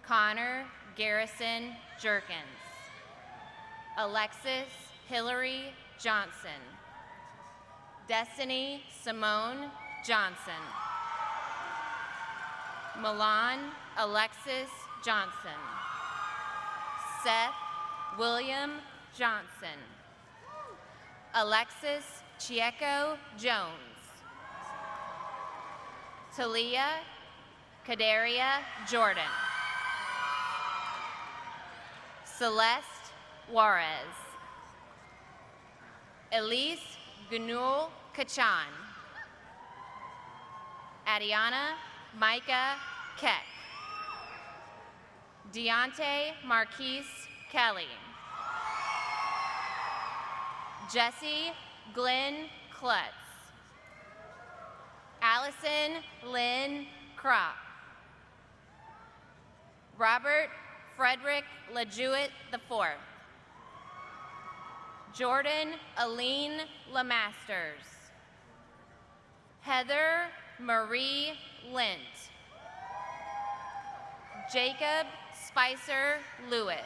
Connor Garrison Jerkins. Alexis Hillary Johnson. Destiny Simone Johnson. Milan Alexis Johnson. Seth William Johnson. Alexis Chieco Jones. Talia Kadaria Jordan. Celeste Juarez. Elise Gunul Kachan. Adiana Micah Keck. Deontay Marquise Kelly. Jesse Glenn Klutz. Allison Lynn Kropp. Robert Frederick LeJewitt IV. Jordan Aline Lemasters. Heather Marie Lint. Jacob Spicer Lewis.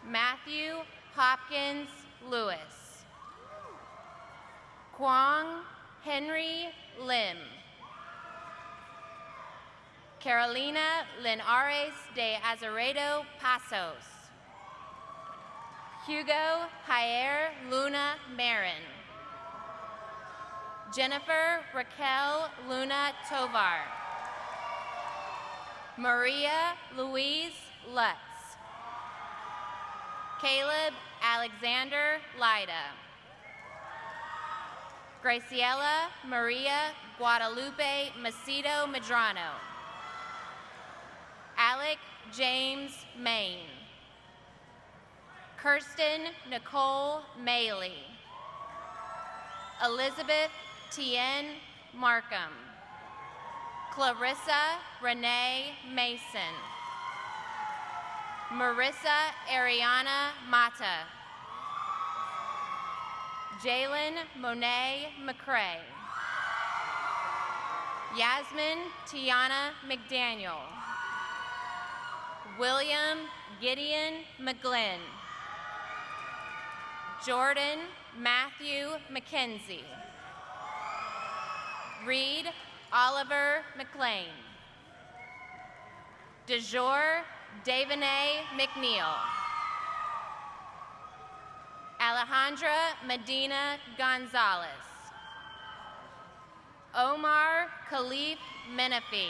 Matthew Hopkins Lewis. Kwong Henry Lim. Carolina Linares de Azeredo Pasos. Hugo Jair Luna Marin. Jennifer Raquel Luna Tovar. Maria Louise Lutz. Caleb Alexander Lida. Graciela Maria Guadalupe Macedo Medrano. Alec James Main. Kirsten Nicole Maley. Elizabeth Tien Markham. Clarissa Renee Mason. Marissa Ariana Mata. Jalen Monet McCrae. Yasmin Tiana McDaniel. William Gideon McGlynn. Jordan Matthew McKenzie. Reed Oliver McLean. DeJour Davenay McNeil. Alejandra Medina Gonzalez. Omar Khalif Menifee.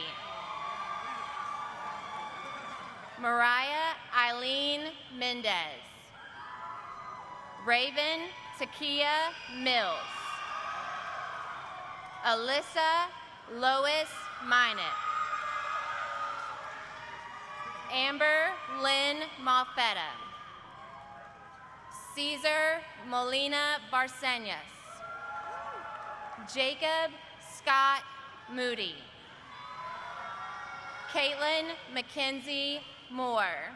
Mariah Eileen Mendez. Raven Takia Mills. Alyssa Lois Minot. Amber Lynn Malfetta. Caesar Molina Barcenas. Jacob Scott Moody. Caitlin Mackenzie Moore.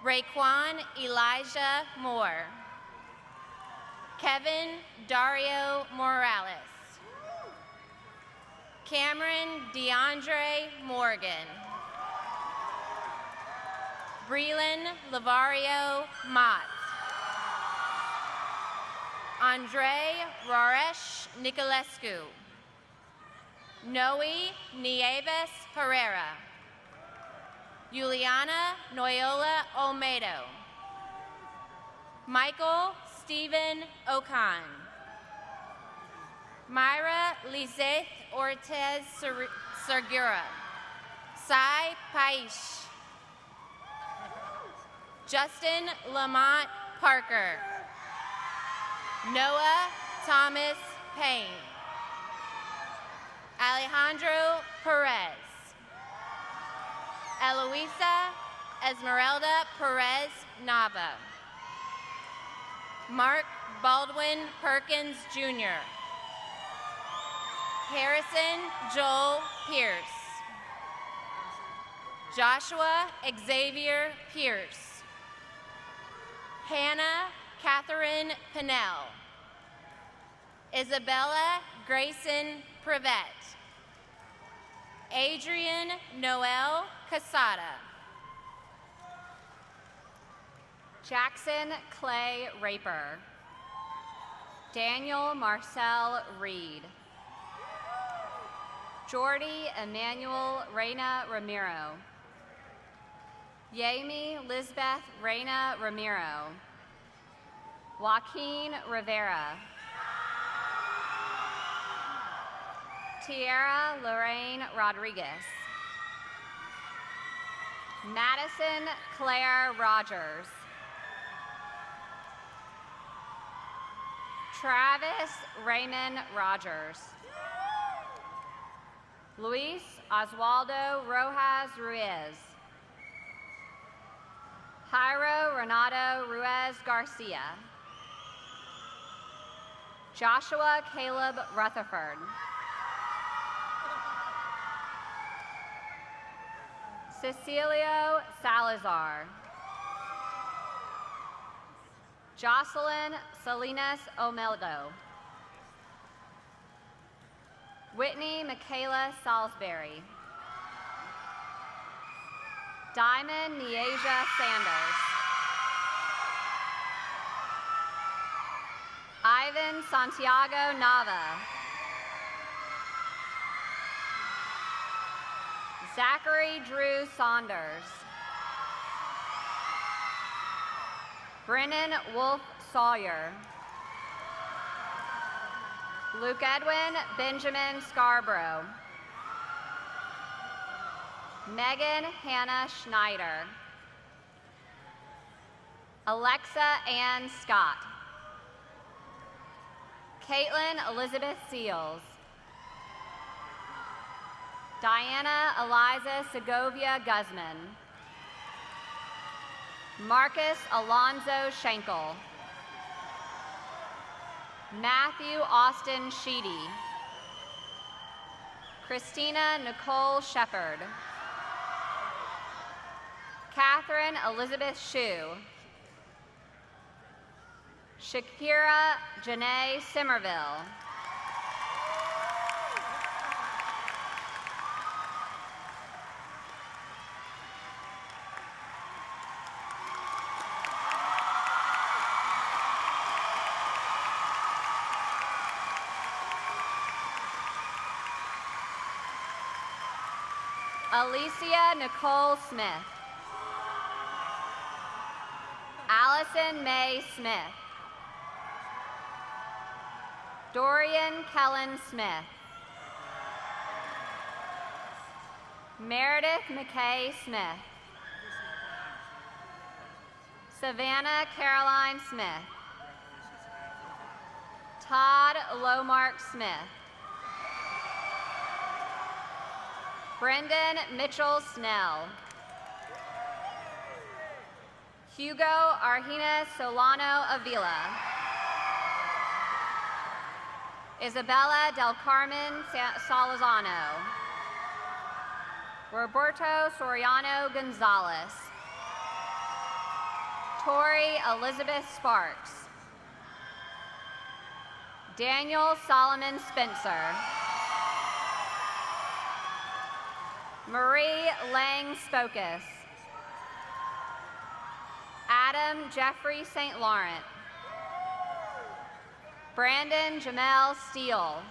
Raekwon Elijah Moore. Kevin Dario Morales. Cameron DeAndre Morgan. Breland Lavario Mott. Andre Raresh Nicolescu. Noe Nieves Herrera. Juliana Noyola Olmedo. Michael Stephen Okan. Myra Lizeth Ortez Segura. Sai Paish. Justin Lamont Parker. Noah Thomas Payne. Alejandro Perez. Eloisa Esmeralda Perez Nava. Mark Baldwin Perkins Jr. Harrison Joel Pierce. Joshua Xavier Pierce. Hannah Catherine Pinnell. Isabella Grayson Privette. Adrian Noel Casada.
Jackson Clay Raper. Daniel Marcel Reed. Jordy Emmanuel Reyna Ramiro. Yami Lisbeth Reyna Ramiro. Joaquin Rivera. Tierra Lorraine Rodriguez. Madison Claire Rogers. Travis Raymond Rogers. Luis Oswaldo Rojas Ruiz. Jairo Renato Ruiz Garcia. Joshua Caleb Rutherford. Cecilio Salazar. Jocelyn Salinas Omeldo. Whitney Michaela Salisbury. Diamond Nieja Sanders. Ivan Santiago Nava. Zachary Drew Saunders. Brennan Wolf Sawyer. Luke Edwin Benjamin Scarborough. Megan Hannah Schneider. Alexa Ann Scott. Caitlin Elizabeth Seals. Diana Eliza Segovia Guzman. Marcus Alonzo Schenkel. Matthew Austin Sheedy. Christina Nicole Shepard. Catherine Elizabeth Shue. Shakira Janae Simmerville. Alicia Nicole Smith. Allison Mae Smith. Dorian Kellen Smith. Meredith McKay Smith. Savannah Caroline Smith. Todd Lomark Smith. Brendan Mitchell Snell. Hugo Arjina Solano Avila. Isabella del Carmen Salazano. Roberto Soriano Gonzalez. Tori Elizabeth Sparks. Daniel Solomon Spencer. Marie Lang Spokus. Adam Jeffrey St. Laurent. Brandon Jamel Steele.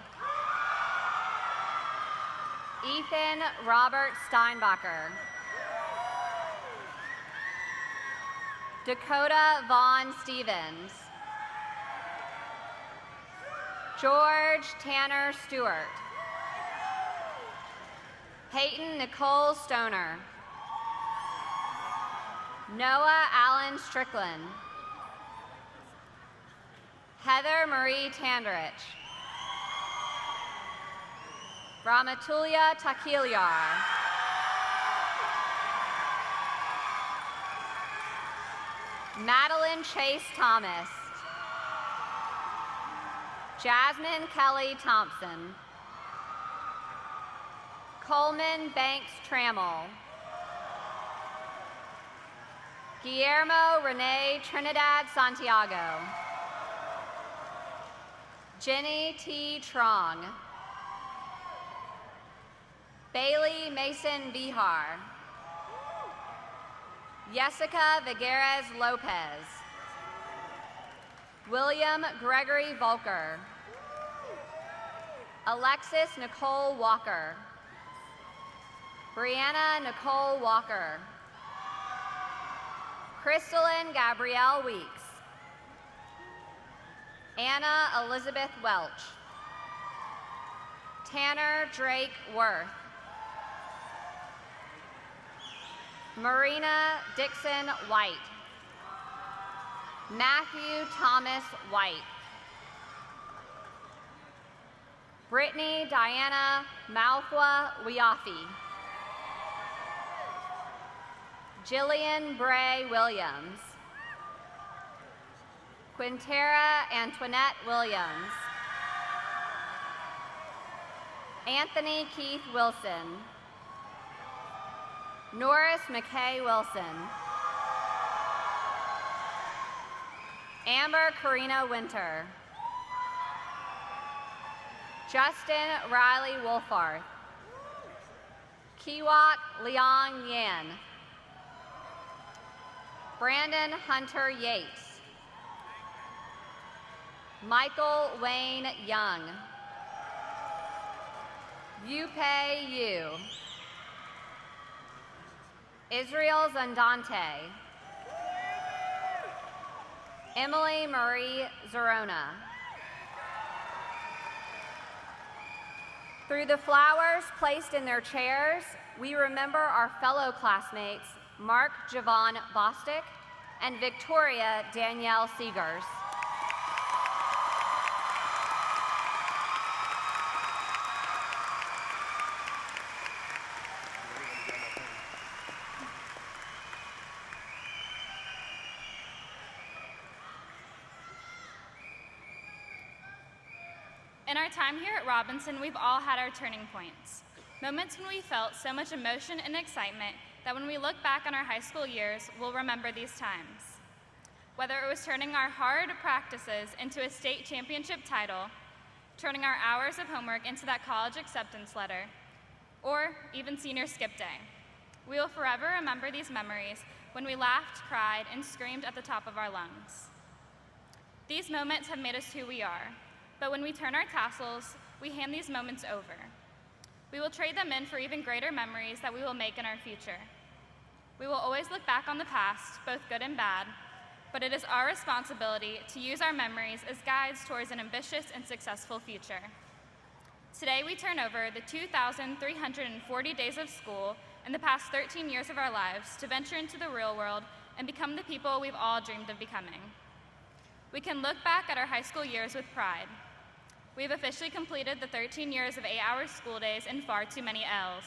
Ethan Robert Steinbacher. Dakota Vaughn Stevens. George Tanner Stewart. Peyton Nicole Stoner. Noah Allen Strickland. Heather Marie Tandrich. Ramatulia Takilyar. Madeline Chase Thomas. Jasmine Kelly Thompson. Coleman Banks Trammell. Guillermo Rene Trinidad Santiago. Jenny T. Trong. Bailey Mason Bihar. Jessica Vigueres Lopez. William Gregory Volker. Alexis Nicole Walker. Brianna Nicole Walker. Crystalline Gabrielle Weeks. Anna Elizabeth Welch. Tanner Drake Worth. Marina Dixon White. Matthew Thomas White. Brittany Diana Malfwa Wiafi. Jillian Bray Williams. Quintera Antoinette Williams. Anthony Keith Wilson. Norris McKay Wilson. Amber Karina Winter. Justin Riley Wolfarth. Kiwak Leong Yan. Brandon Hunter Yates. Michael Wayne Young. Yupei Yu. Israel Zandante. Emily Marie Zorona. Through the flowers placed in their chairs, we remember our fellow classmates, Mark Javon Bostic and Victoria Danielle Seegers.
In our time here at Robinson, we've all had our turning points. Moments when we felt so much emotion and excitement that when we look back on our high school years, we'll remember these times. Whether it was turning our hard practices into a state championship title, turning our hours of homework into that college acceptance letter, or even senior skip day. We will forever remember these memories when we laughed, cried, and screamed at the top of our lungs. These moments have made us who we are. But when we turn our tassels, we hand these moments over. We will trade them in for even greater memories that we will make in our future. We will always look back on the past, both good and bad, but it is our responsibility to use our memories as guides towards an ambitious and successful future. Today we turn over the 2,340 days of school and the past 13 years of our lives to venture into the real world and become the people we've all dreamed of becoming. We can look back at our high school years with pride. We've officially completed the 13 years of 8-hour school days and far too many L's.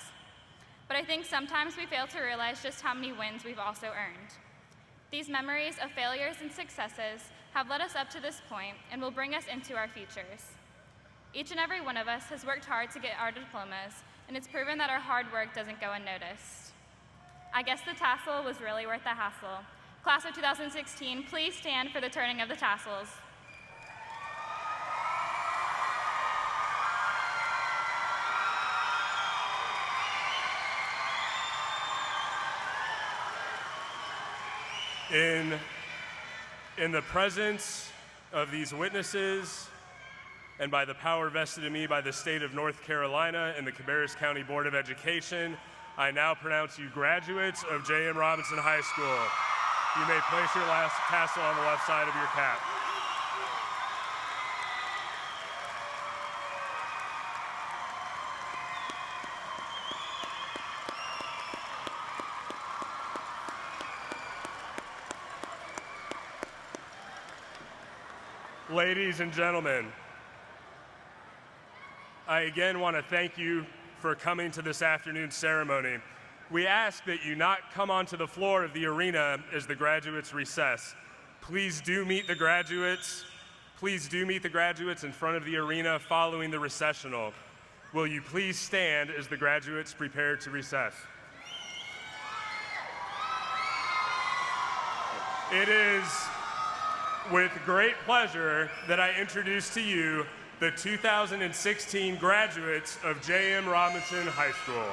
But I think sometimes we fail to realize just how many wins we've also earned. These memories of failures and successes have led us up to this point and will bring us into our futures. Each and every one of us has worked hard to get our diplomas, and it's proven that our hard work doesn't go unnoticed. I guess the tassel was really worth the hassle. Class of 2016, please stand for the turning of the tassels.
In the presence of these witnesses and by the power vested in me by the state of North Carolina and the Cabarrus County Board of Education, I now pronounce you graduates of J.M. Robinson High School. You may place your last tassel on the left side of your cap. Ladies and gentlemen, I again want to thank you for coming to this afternoon's ceremony. We ask that you not come onto the floor of the arena as the graduates recess. Please do meet the graduates. Please do meet the graduates in front of the arena following the recessional. Will you please stand as the graduates prepare to recess? It is with great pleasure that I introduce to you the 2016 graduates of J.M. Robinson High School.